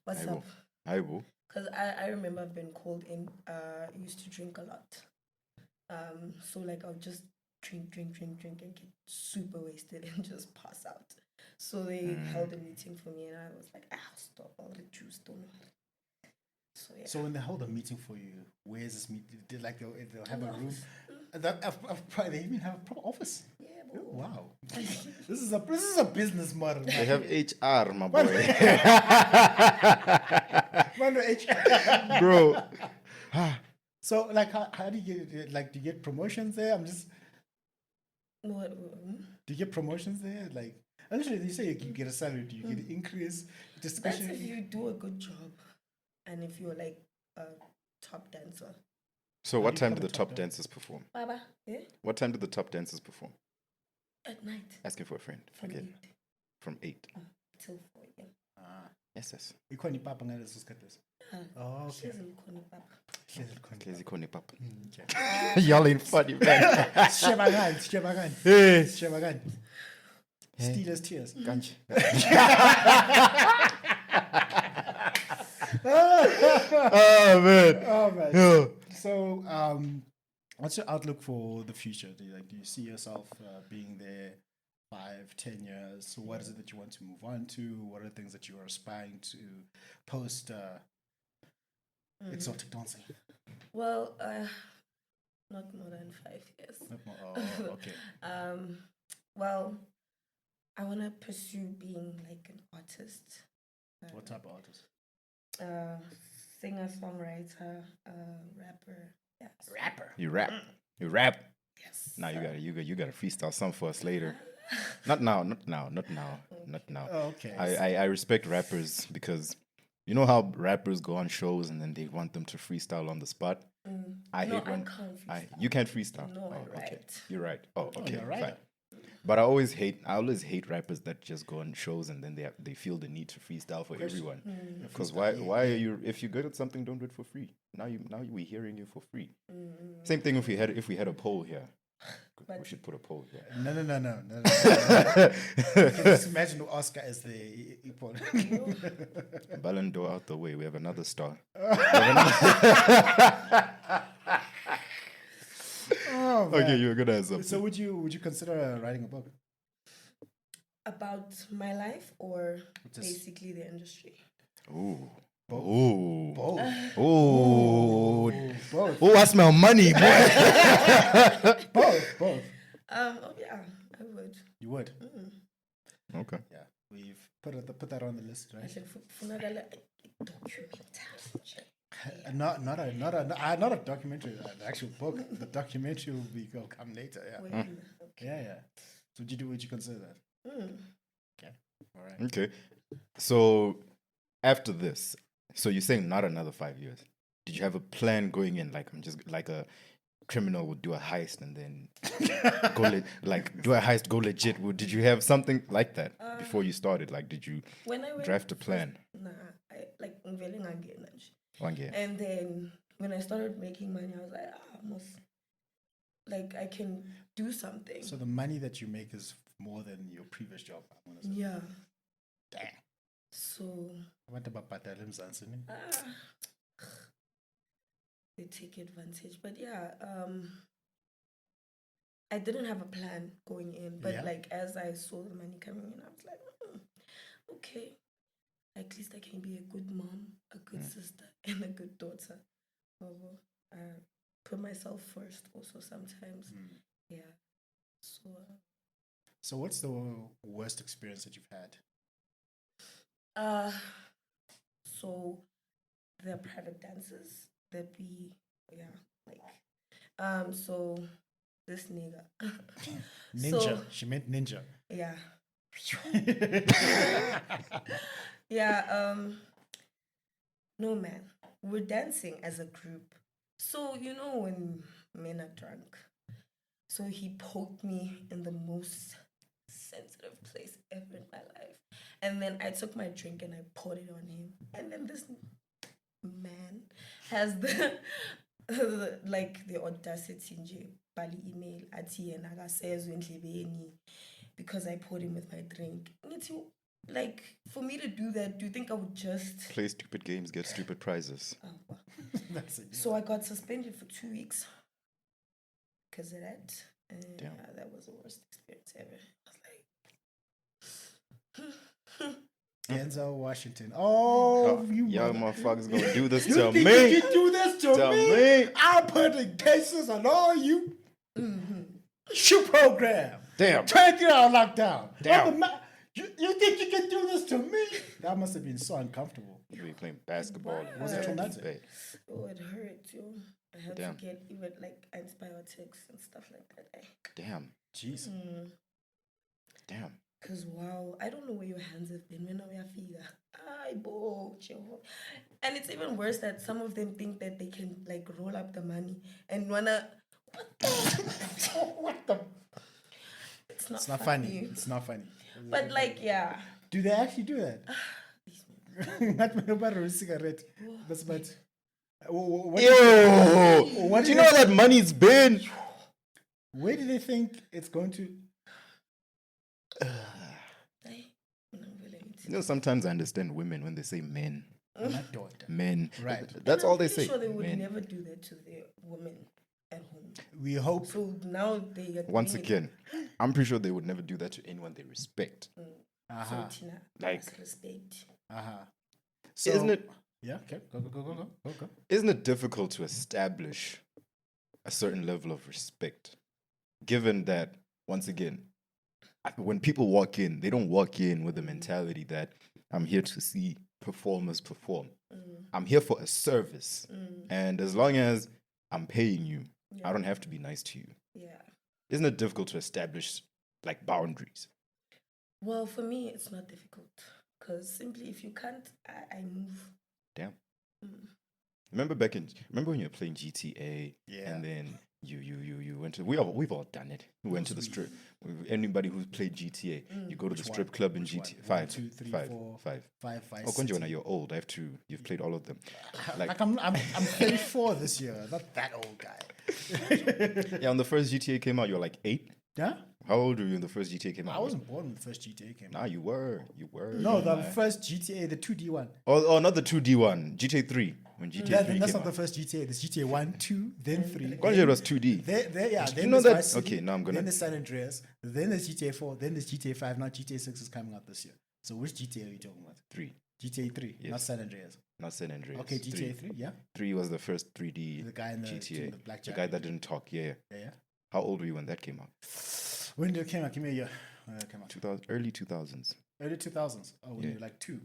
What's up? Aibo. Because I remember I've been called in. I used to drink a lot. So like I'll just drink and get super wasted and just pass out. So they held a meeting for me and I was like, stop all the juice, don't worry. So yeah. So when they hold a meeting for you, where is this meeting? They'll have a room. They even have a proper office. Yeah, oh, wow. This is a business model. They have HR, my boy. HR. Bro. So like how do you get do you get promotions there? What? Do you get promotions there? Like actually you say you get a salary, do you get an increase? That's if you do a good job and if you're like a top dancer. So what time do the top dancers perform? Baba, yeah? What time do the top dancers perform? At night. Asking for a friend. From 8. Till 4 a.m. Yes. Oh, okay. Hlezi khona papa. Y'all ain't funny, man. Shebagan. Steelers tears. Kanje. Oh man. Yeah. So, what's your outlook for the future? Do you see yourself being there 5-10 years? What is it that you want to move on to? What are the things that you are aspiring to post exotic dancing? Well, not more than 5 years. Okay. Well, I want to pursue being like an artist. What type of artist? Singer, songwriter, rapper. Yes. Rapper. You rap. Yes. Now you gotta freestyle some for us later. Not now. Oh, okay. I respect rappers because you know how rappers go on shows and then they want them to freestyle on the spot. I hate when you can't freestyle. No, okay. You're right. Oh, okay. You're right. Fine. But I always hate rappers that just go on shows and then they feel the need to freestyle for everyone. Because why are you, if you're good at something, don't do it for free. Now we're hearing you for free. Same thing if we had a poll here. We should put a poll here. No. Just imagine Oscar as the poll. Ballon d'Or out the way. We have another star. Oh, okay, you're gonna have something. So would you consider writing a book about my life or basically the industry? Ooh. Both. Oh, Both. I smell money, boy. Both. Yeah, I would. You would. Okay. Yeah, we've put that on the list, right? I said, Not a documentary, an actual book. The documentary will come later. Yeah. Yeah. So would you consider that? Okay. All right. Okay. So after this, so you're saying not another 5 years. Did you have a plan going in? Like I'm just like a criminal would do a heist and then do a heist, go legit. Did you have something like that before you started? Like, did you draft a plan? I like unveiling again. 1 year. And then when I started making money, I was like, I can do something. So the money that you make is more than your previous job. Yeah. Damn. So. What about they take advantage, but yeah, I didn't have a plan going in, but like as I saw the money coming in, I was like, okay, at least I can be a good mom, a good sister, and a good daughter. I put myself first also sometimes. Yeah. So what's the worst experience that you've had? So the private dances that so this nigga. Ninja. She meant ninja. Yeah. Yeah, no man. We're dancing as a group. So when men are drunk. So he poked me in the most sensitive place ever in my life. And then I took my drink and I poured it on him. And then this man has the like the audacity nje bali email athi yena akasezwe endlebeni because I poured him with my drink. Like, for me to do that, do you think I would just Play stupid games, get stupid prizes. That's it. So I got suspended for 2 weeks because of that. Damn. Yeah, that was the worst experience ever. I was like, Denzel Washington. Oh, you young motherfuckers gonna do this You to think me. you can do this to me? I'll put the cases on all you. Shoot program. Damn. Try to get out lockdown. Damn. You think you can do this to me? That must have been so uncomfortable. You be playing basketball. Was it traumatic? oh, it hurt, yo. I had Damn. to get even like antibiotics and stuff like that. Damn. Jeez. Damn. Because wow, I don't know where your hands have been when we are figure. And it's even worse that some of them think that they can like roll up the money and wanna what the It's not funny. It's not funny. But like, yeah. Do they actually do that? Not about a cigarette. That's about. What Yo! Do you know where that money's been? Where do they think it's going to? You know, sometimes I understand women when they say men. Not daughter. Men. Right. That's all they I'm say. sure they would Men. never do that to their women at home. We hope. So now they are Once doing it. again, I'm pretty sure they would never do that to anyone they respect. So Tina, Like- must respect. So, Isn't it? Yeah. Okay. Go. Isn't it difficult to establish a certain level of respect, given that once again, when people walk in, they don't walk in with the mentality that I'm here to see performers perform. I'm here for a service, and as long as I'm paying you, I don't have to be nice to you. Yeah. Isn't it difficult to establish like boundaries? Well, for me, it's not difficult because simply if you can't, I move. Damn. Remember when you were playing GTA, and then you went to we've all done it. We went to the strip. Anybody who's played GTA, you go to the strip club in GTA. Five. 5, Oh, Konjona, you're old. You've played all of them. Like I'm 34 this year. Not that old guy. Yeah, when the first GTA came out, you were like 8. Yeah. How old were you when the first GTA came out? I wasn't born when the first GTA came out. Nah, you were. No, the first GTA, the 2D one. Oh, not the 2D one. GTA 3. When GTA 3 That's came not out. the first GTA. There's GTA 1, 2, then 3. Konjona was 2D. Then you know there's that? Vice City, Okay, now I'm gonna. Then there's San Andreas. Then there's GTA 4. Then there's GTA 5. Now GTA 6 is coming out this year. So which GTA are you talking about? 3. GTA 3, Yes. not San Andreas. Not San Andreas. Okay, GTA 3, yeah. 3 was the first 3D The guy in the GTA. the black The jacket. guy that didn't talk. Yeah. Yeah. How old were you when that came out? When did it come out? Give me a year. When did it come out? 2000, early 2000s. Early 2000s. Oh, when Yeah. you were like 2.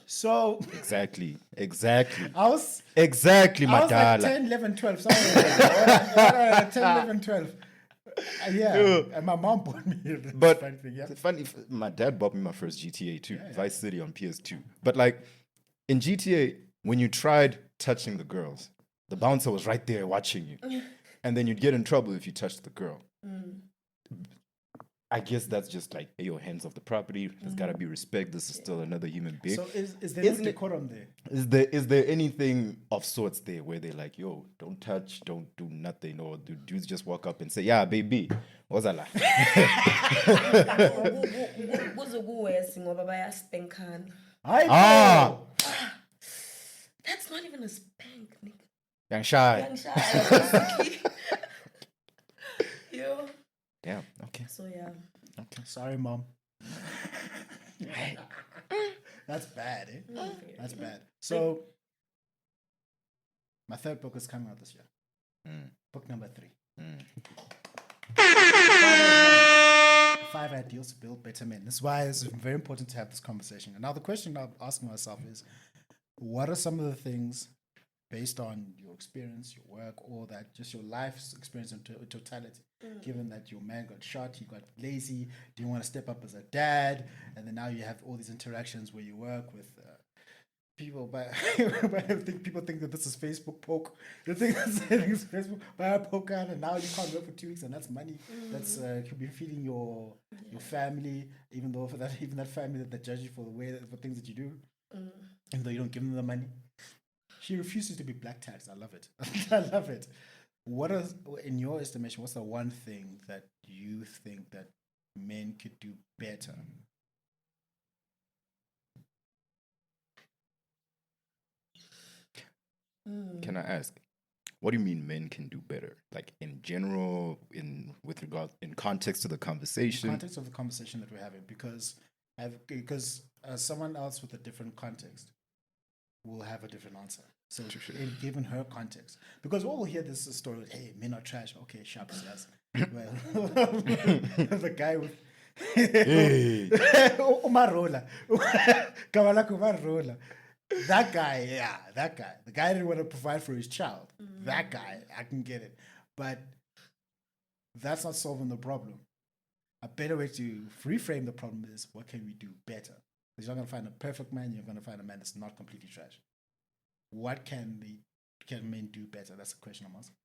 So Exactly. I was Exactly, I was like Madala. 10, 11, 12. Something like that. 10, 11, 12. Yeah. And my mom bought me this But fun thing, yeah. it's funny, my dad bought me my first GTA too, Vice City on PS2. But like in GTA, when you tried touching the girls, the bouncer was right there watching you. And then you'd get in trouble if you touched the girl. I guess that's just like, hey, yo, hands off the property. There's gotta be respect. This is still another human being. So is there no Isn't it- decorum there? Is there anything of sorts there where they're like, yo, don't touch, don't do nothing, or do dudes just walk up and say, yeah, baby, what's that like? Kuzokuwesi ngoba bayaspankana. Ah. That's not even a spank, nigga. Young shy. Young shy, basically. Yo. Damn. Okay. So yeah. Okay. Sorry, mom. That's bad, eh? That's bad. So, my third book is coming out this year. Book number 3. 5 ideals to build better men. This is why it's very important to have this conversation. And now the question I'm asking myself is, what are some of the things based on your experience, your work, all that, just your life's experience in totality. Given that your man got shot, he got lazy, didn't want to step up as a dad, and then now you have all these interactions where you work with people, but I think people think that this is Facebook poke. They think it's Facebook buy a poke out, and now you can't work for 2 weeks, and that's money. That's could be feeding your family, even though for that family that judge you for the way for things that you do, even though you don't give them the money. She refuses to be black taxed. I love it. I love it. What is, in your estimation, what's the one thing that you think that men could do better? Can I ask, what do you mean men can do better? Like in general, in context to the conversation? In context of the conversation that we're having, because someone else with a different context will have a different answer. So given her context, because all we'll hear this story with, hey, men are trash. Okay, sharp yes. Well, the guy with Umarola. That guy. The guy didn't want to provide for his child. That guy, I can get it. But that's not solving the problem. A better way to reframe the problem is, what can we do better? Because you're not going to find a perfect man, you're going to find a man that's not completely trash. What can men do better? That's the question I'm asking.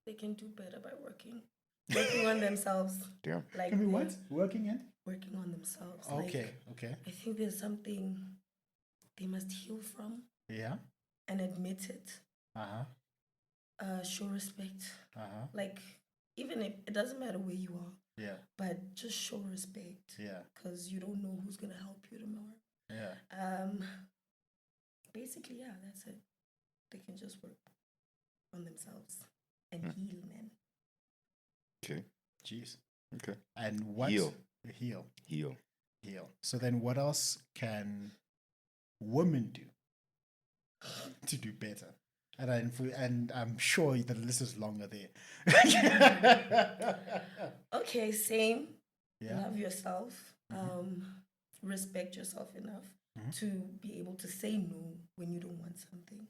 They can do better by working on themselves. Yeah. Like, I mean, what? Working on themselves. Okay. I think there's something they must heal from. Yeah. And admit it. Show respect. Like, even if it doesn't matter where you are. Yeah. But just show respect. Yeah. Because you don't know who's gonna help you tomorrow. Yeah. Basically, yeah, that's it. They can just work on themselves and heal, man. Okay. Jeez. Okay. And what? Heal. So then what else can women do to do better? And I'm sure the list is longer there. Okay, same. Yeah. Love yourself. Respect yourself enough to be able to say no when you don't want something.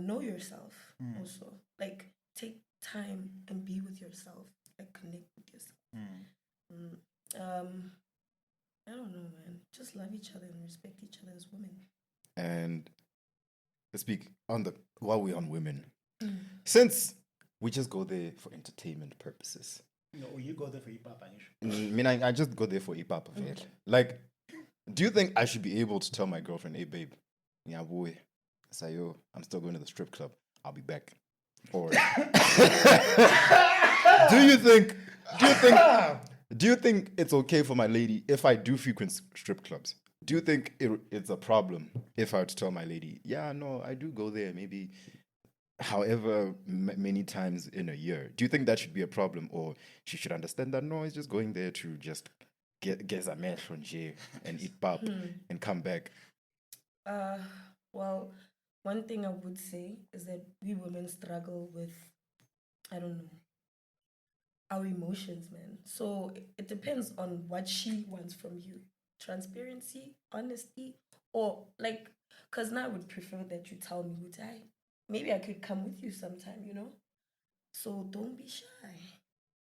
Know yourself also. Like, take time and be with yourself. Like, connect with yourself. I don't know, man. Just love each other and respect each other as women. And let's speak while we're on women. Since we just go there for entertainment purposes. No, you go there for hip-hop. I just go there for hip-hop. Like, do you think I should be able to tell my girlfriend, hey, babe, yeah, boy, Sayo, I'm still going to the strip club. I'll be back. Or do you think it's okay for my lady if I do frequent strip clubs? Do you think it's a problem if I were to tell my lady, yeah, no, I do go there maybe however many times in a year? Do you think that should be a problem, or she should understand that no, it's just going there to just get a match from Jay and eat pap and come back? Well, one thing I would say is that we women struggle with, I don't know, our emotions, man. So it depends on what she wants from you. Transparency, honesty, or like, because now I would prefer that you tell me, maybe I could come with you sometime, you know? So don't be shy.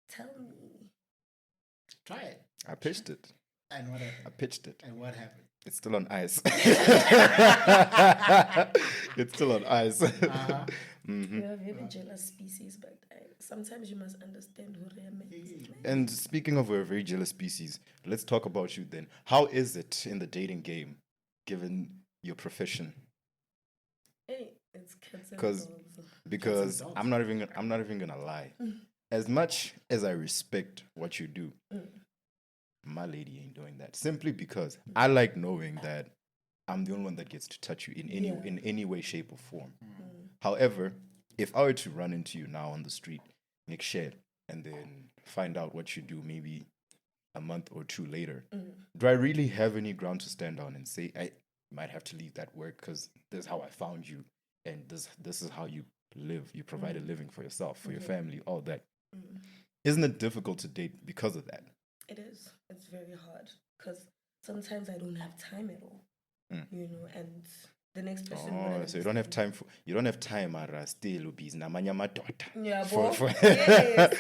Tell me. Try it. I pitched it. And what happened? I pitched it. And what happened? It's still on ice. It's still on ice. We are very jealous species, but sometimes you must understand who they are. And speaking of a very jealous species, let's talk about you then. How is it in the dating game, given your profession? Hey, it's cats and dogs. Because I'm not even gonna lie. As much as I respect what you do, my lady ain't doing that. Simply because I like knowing that I'm the only one that gets to touch you in any way, shape, or form. However, if I were to run into you now on the street, make share, and then find out what you do maybe a month or two later, do I really have any ground to stand on and say, I might have to leave that work because this is how I found you, and this is how you live. You provide a living for yourself, for your family, all that. Isn't it difficult to date because of that? It is. It's very hard because sometimes I don't have time at all, you know, and the next person. Oh, so you don't have time, Ara, still busy. Namanya madota. Yeah, yes.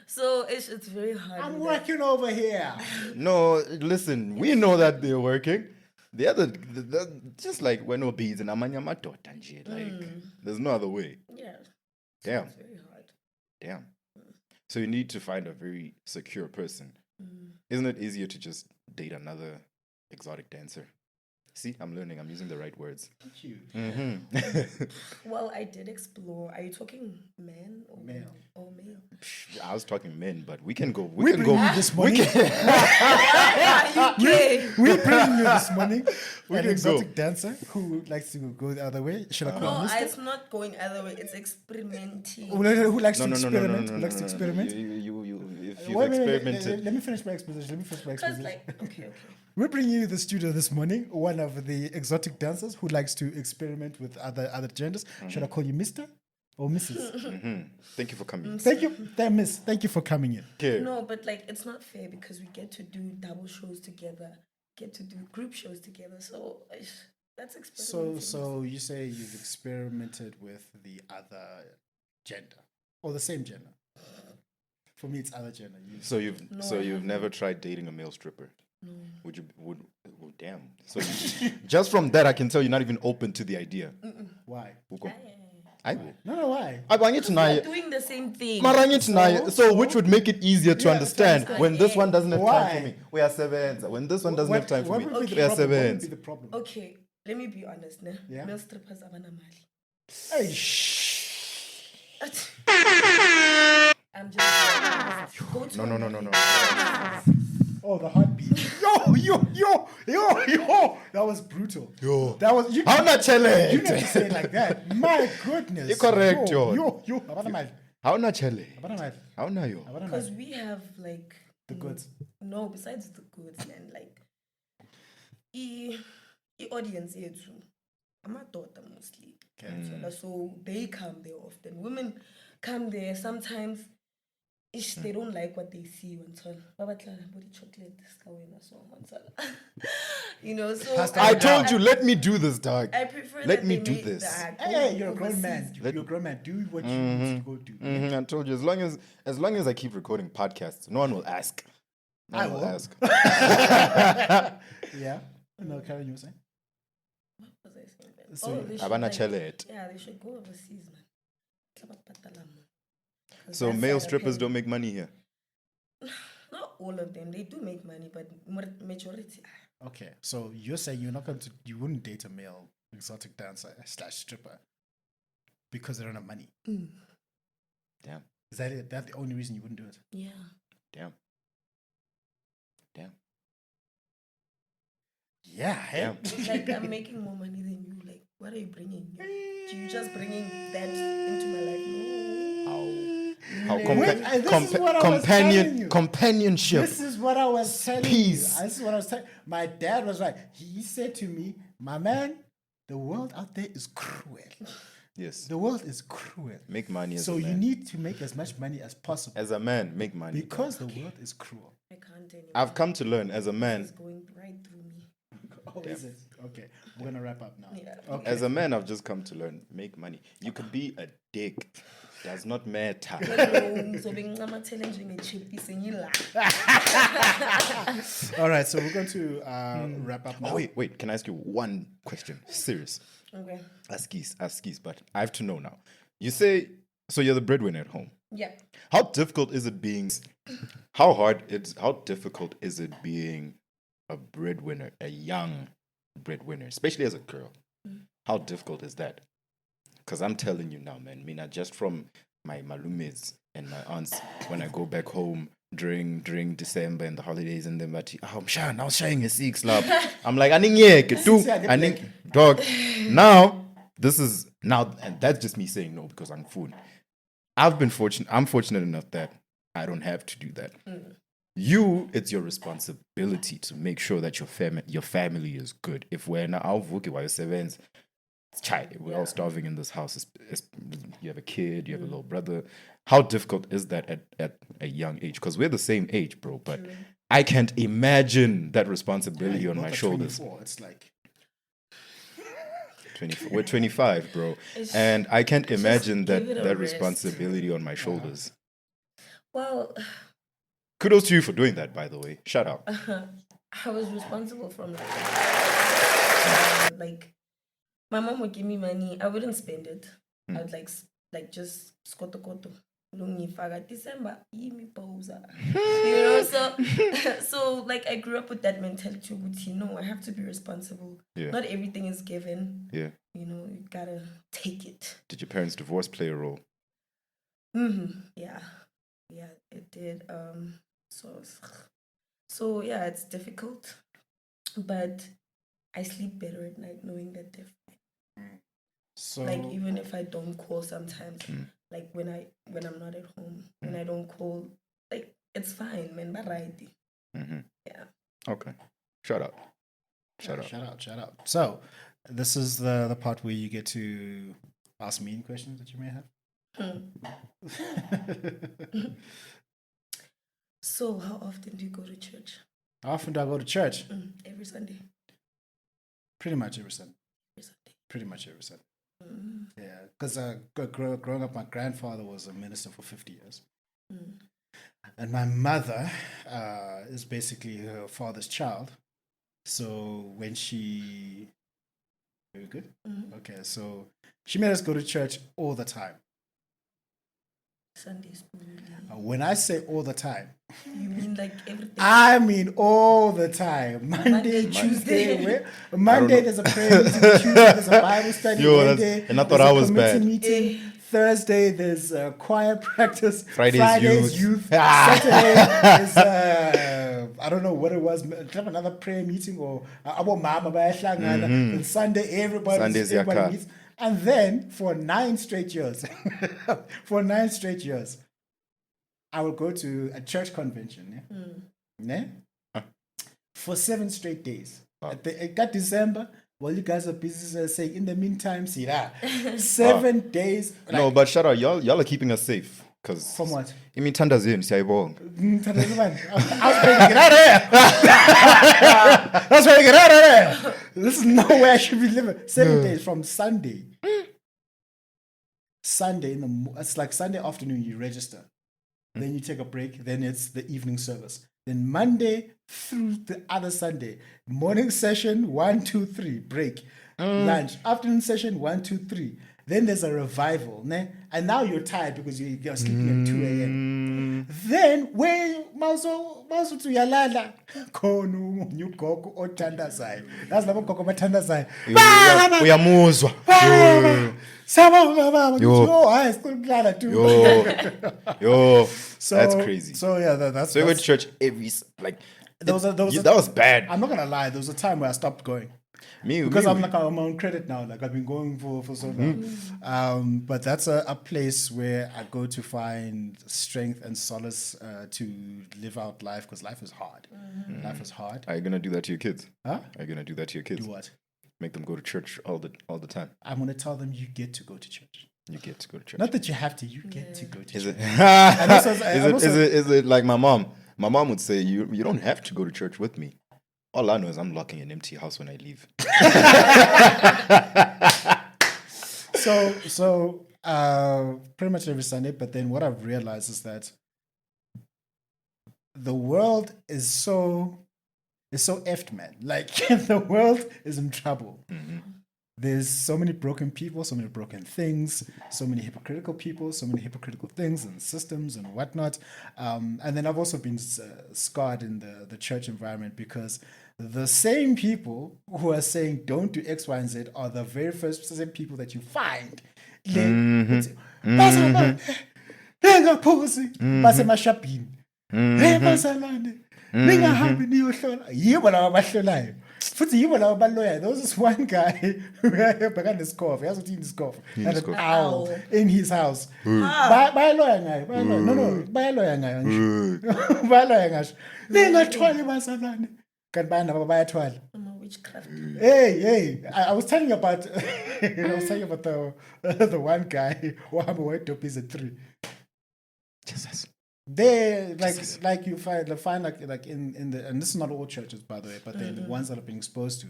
So it's very hard. I'm working over here. No, listen, we know that they're working. The just like when we're busy, namanya madota nje, like there's no other way. Yeah. Damn. It's very hard. Damn. So you need to find a very secure person. Isn't it easier to just date another exotic dancer? See, I'm learning. I'm using the right words. Thank you. Well, I did explore. Are you talking man or Male? Or male? I was talking men, but we can go. We can bring go. you this morning. We bring you this morning an can exotic go. dancer who likes to go the other way. Should I call No, him Mister? it's not going either way. It's experimenting. Who likes No, to no, no, no, no, experiment? no, Who no, likes to no, no. experiment? If you've Wait, experimented, let me finish my exposition. Because okay. We're bringing you the studio this morning one of the exotic dancers who likes to experiment with other genders. Should I call you Mister or Mrs.? thank you for coming. Thank you, Miss. Thank you for coming in. Okay. No, but like it's not fair because we get to do double shows together, get to do group shows together. So that's experimenting. So you say you've experimented with the other gender or the same gender? For me, it's other gender. So you've never tried dating a male stripper? No. Damn. So just from that, I can tell you're not even open to the idea. Why? I will. No, why? We're doing the same thing. So which would make it easier to understand when this one doesn't have Why? time for me. We are sevens. When this one doesn't have time for me, What would we are be sevens. the problem? Okay, let me be honest. Nah? Yeah. Male strippers are mali. Hey, I'm just go to No. oh, the heartbeat. Yo. That was brutal. Yo. That was you. How not chele? You didn't say it like that. My goodness. You're correct, yo. Yo. Abana mal. How not chele? Abana mal. How not yo? Abana mal. because we have like The goods. No, besides the goods, man, like the audience here too. I'm a daughter mostly. Okay. So they come there often. Women come there sometimes. They don't like what they see on top. Chocolate, you know. So I told you, let me do this, dog. I prefer. Let that me they do make this. the You're a grown man. overseas. You're a grown man. Do what you need to go do. I told you, as long as I keep recording podcasts, no one will ask. No I one will. ask. Yeah. No, Karen, you were saying? What was I saying then? So, They should, Abana chele. yeah, they should go overseas, man. So male strippers don't make money here. Not all of them. They do make money, but majority. Okay, so you're saying you wouldn't date a male exotic dancer / stripper because they don't have money. Damn. Is that it? That's the only reason you wouldn't do it? Yeah. Damn. Yeah. Hey? Like I'm making more money than you. Like, what are you bringing? Do you just bringing that into my life? No. How this is what I was telling you. companionship. This is what I was telling Peace. you. This is what I was telling. My dad was right. He said to me, "My man, the world out there is cruel. Yes. The world is cruel. Make money as So a you man. need to make as much money as possible As a man, make money. because the world is cruel." I can't anymore. I've come to learn as a man. It's going right through me. Oh, is it? Okay, we're gonna wrap up now. Yeah. Okay. As a man, I've just come to learn. Make money. You could be a dick. Does not matter. All right, so we're going to wrap up now. Oh, wait. Can I ask you one question? Serious. Okay. Askies, but I have to know now. You say, so you're the breadwinner at home. Yeah. How difficult is it being, how difficult is it being a breadwinner, a young breadwinner, especially as a girl? How difficult is that? Because I'm telling you now, man, Mina, just from my malumes and my aunts, when I go back home during December and the holidays, and then I was sharing a 6 lap. I'm like, dog. Now, and that's just me saying no because I'm full. I'm fortunate enough that I don't have to do that. It's your responsibility to make sure that your family is good. If we're now while sevens, we're all starving in this house. You have a kid, you have a little brother. How difficult is that at a young age? Because we're the same age, bro. But I can't imagine that responsibility on my shoulders. 24, it's like We're 25, bro. And I can't imagine give it a that rest. responsibility on my shoulders. Well, Kudos to you for doing that, by the way. Shout out. I was responsible from like my mom would give me money. I wouldn't spend it. I would like just skoto. December, so like I grew up with that mentality. I have to be responsible. Yeah. Not everything is given. Yeah. You gotta take it. Did your parents' divorce play a role? Yeah, it did. So yeah, it's difficult, but I sleep better at night knowing that they're fine. So like even if I don't call sometimes, like when I'm not at home, when I don't call, like it's fine, man. But yeah. Okay. Shout out. Shout out. So this is the part where you get to ask me any questions that you may have. So how often do you go to church? How often do I go to church? Every Sunday. Pretty much every Sunday. Pretty much every Sunday. Yeah, because growing up, my grandfather was a minister for 50 years. And my mother is basically her father's child. So when she... Very good. Okay, so she made us go to church all the time. Sundays. When I say all the time, you mean like everything? I mean all the time. Monday, Tuesday. Monday there's a prayer meeting. Tuesday there's a Bible study. Wednesday, and I thought I was bad. Meeting. Thursday there's choir practice. Friday's youth. Saturday is I don't know what it was. Have another prayer meeting or about mama and Sunday everybody meets. And then for 9 straight years, I will go to a church convention. For 7 straight days. At December, while you guys are busy saying, in the meantime, see that 7 days. No, but shout out, y'all are keeping us safe. Cause from what? I mean, Tandazin, Saibong. I was trying to get out of there. I was trying to get out of there. This is nowhere I should be living. 7 days from Sunday. It's like Sunday afternoon, you register. Then you take a break. Then it's the evening service. Then Monday through the other Sunday, morning session 1, 2, 3, break, lunch, afternoon session 1, 2, 3. Then there's a revival, ne? And now you're tired because you're sleeping at 2 a.m. Then when maso to yalala, konu nyukoko othandazayo. That's labo gogo bathandazayo. Uyamuzwa. Yo, that's crazy. So yeah, that's. So you went to church every that was bad. I'm not gonna lie. There was a time where I stopped going. Because I'm on credit now. Like I've been going for so long. But that's a place where I go to find strength and solace to live out life, because life is hard. Life is hard. Are you gonna do that to your kids? Huh? Are you gonna do that to your kids? Do what? Make them go to church all the time. I'm gonna tell them you get to go to church. You get to go to church. Not that you have to. You get to go to church. Is it like my mom? My mom would say, you don't have to go to church with me. All I know is I'm locking an empty house when I leave. So pretty much every Sunday. But then what I've realized is that the world is so effed, man. Like the world is in trouble. There's so many broken people, so many broken things, so many hypocritical people, so many hypocritical things and systems and whatnot. And then I've also been scarred in the church environment, because the same people who are saying don't do X, Y, and Z are the very first same people that you find. There was this one guy who had this cough. He has this cough. Had an owl in his house. Buy a lawyer guy. Buy a lawyer guy. Witchcraft. Hey! I was telling you about. The one guy who had a dope is a 3. Jesus. They like you find like in the, and this is not all churches, by the way, but then the ones that have been exposed to,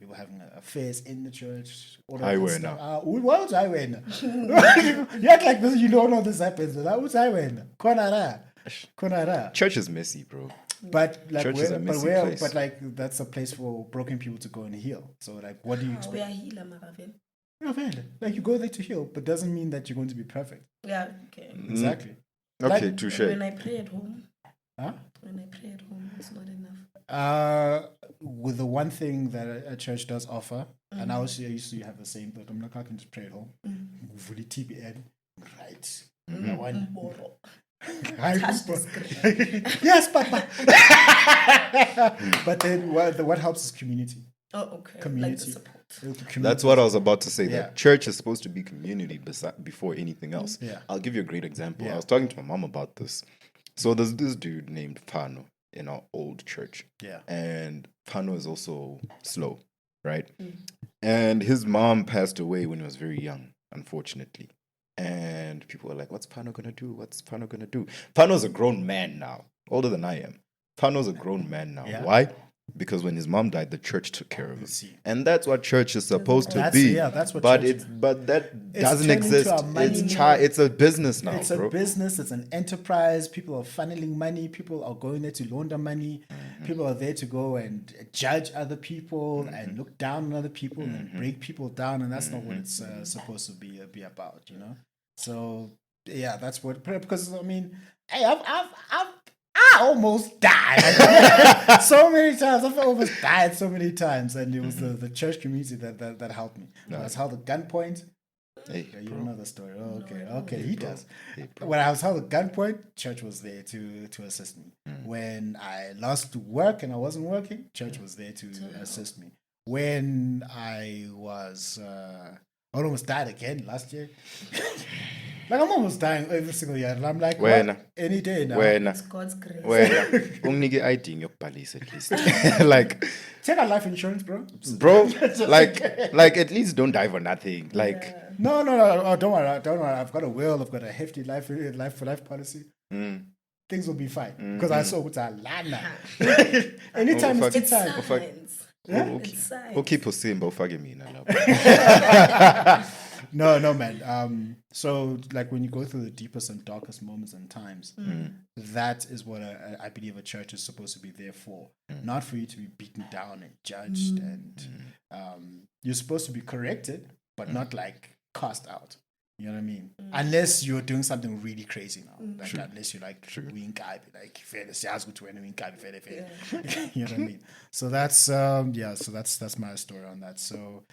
people having affairs in the church. All I of wear this now. stuff. What was I wearing? You act like this, you don't know this happens. What was I wearing? Konara. Church is messy, bro. But like, Church is a messy place. but like, that's a place for broken people to go and heal. So like, what do you expect? We are healer, Maravel. Like, you go there to heal, but doesn't mean that you're going to be perfect. Yeah, okay. Exactly. Okay, Like, touche. When I pray at home, Huh? It's not enough. With the one thing that a church does offer, and I used to have the same thought. I'm not going to pray at home. Fully TBN, right? Yes, Papa. But then what helps is community. Oh, okay. Community. Like the support. That's what I was about to say. Yeah. That church is supposed to be community before anything else. Yeah. I'll give you a great example. Yeah. I was talking to my mom about this. So there's this dude named Pano in our old church. Yeah. And Pano is also slow, right? And his mom passed away when he was very young, unfortunately. And people were like, what's Pano going to do? What's Pano going to do? Pano's a grown man now, older than I am. Pano's a grown man now. Yeah. Why? Because when his mom died, the church took care of him. See. And that's what church is supposed to That's- be. yeah, that's what but church it's but that It's doesn't turned into exist. a money It's a business now, It's bro. a business. It's an enterprise. People are funneling money. People are going there to launder money. People are there to go and judge other people and look down on other people and break people down. And that's not what it's supposed to be about, you know. So yeah, that's what. Because I mean, hey, I almost died so many times. I've almost died so many times, and it was the church community that helped me. That's how the gunpoint. Hey, You bro. don't know the story. Oh, okay, he does. Hey, bro. When I was held at gunpoint, church was there to assist me. When I lost work and I wasn't working, church was there to assist me. When I was, I almost died again last year. Like, I'm almost dying every single year. And I'm like, When? what? Any day now. It's God's grace. Ungnike ID ngiyokubhalisa at least. Like, Take out life insurance, bro. bro, like at least don't die for nothing. Like, No. Oh, don't worry. I've got a will. I've got a hefty life for life policy. Things will be fine. Because I saw what's a lana. Anytime Oh, it's It's time. signs. okay, It's signs. okay, Pusimba, ufake mina lapho. No, man. So, like, when you go through the deepest and darkest moments and times, that is what I believe a church is supposed to be there for. Not for you to be beaten down and judged, and you're supposed to be corrected, but not like cast out. You know what I mean? Unless you're doing something really crazy now, like unless you're like winkabi, like fair to win winkabi, fair. You know what I mean? So that's So that's my story on that. So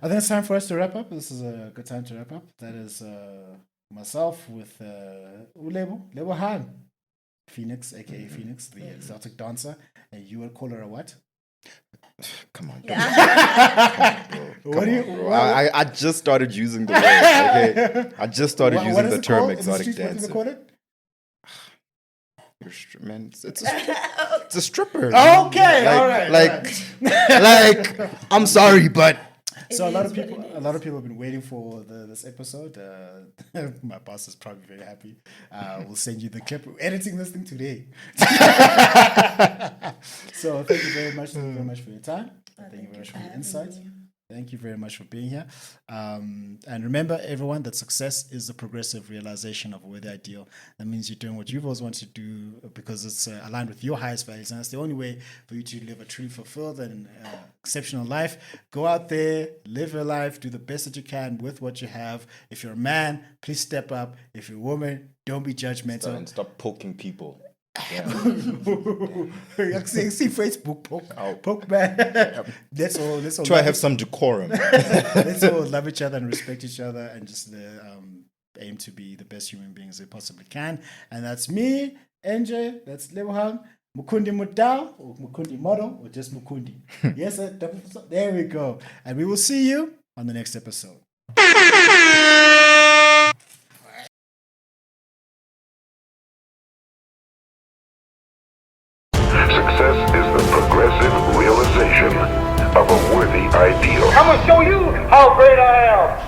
I think it's time for us to wrap up. This is a good time to wrap up. That is myself with Lebohang, Phoenix, aka Phoenix, the exotic dancer, and you would call her a what? Come on, What do you? bro. I just started using the word. Okay, I just started What using is the it term called? In the exotic streets, what do they dancer. call it? Man, it's a stripper. Okay, Like, all right. like, I'm sorry, but So a lot is of what people, it a lot of people have been waiting for this episode. My boss is probably very happy. We'll send you the clip. We're editing this thing today. So thank you very much. Thank you very much for your time. Thank you very much for your insights. Thank you very much for being here. And remember, everyone, that success is the progressive realization of a worthy ideal. That means you're doing what you've always wanted to do because it's aligned with your highest values. And that's the only way for you to live a truly fulfilled and exceptional life. Go out there, live your life, do the best that you can with what you have. If you're a man, please step up. If you're a woman, don't be judgmental. and stop poking people. See Facebook poke man. Let's all Try to have some decorum. let's all love each other and respect each other and just aim to be the best human beings we possibly can. And that's me, NJ. That's Lebohang. Mukundi Mudao, or Mukundi Modo, or just Mukundi. Yes, sir. There we go. And we will see you on the next episode. Success is the progressive realization of a worthy ideal. I'm gonna show you how great I am.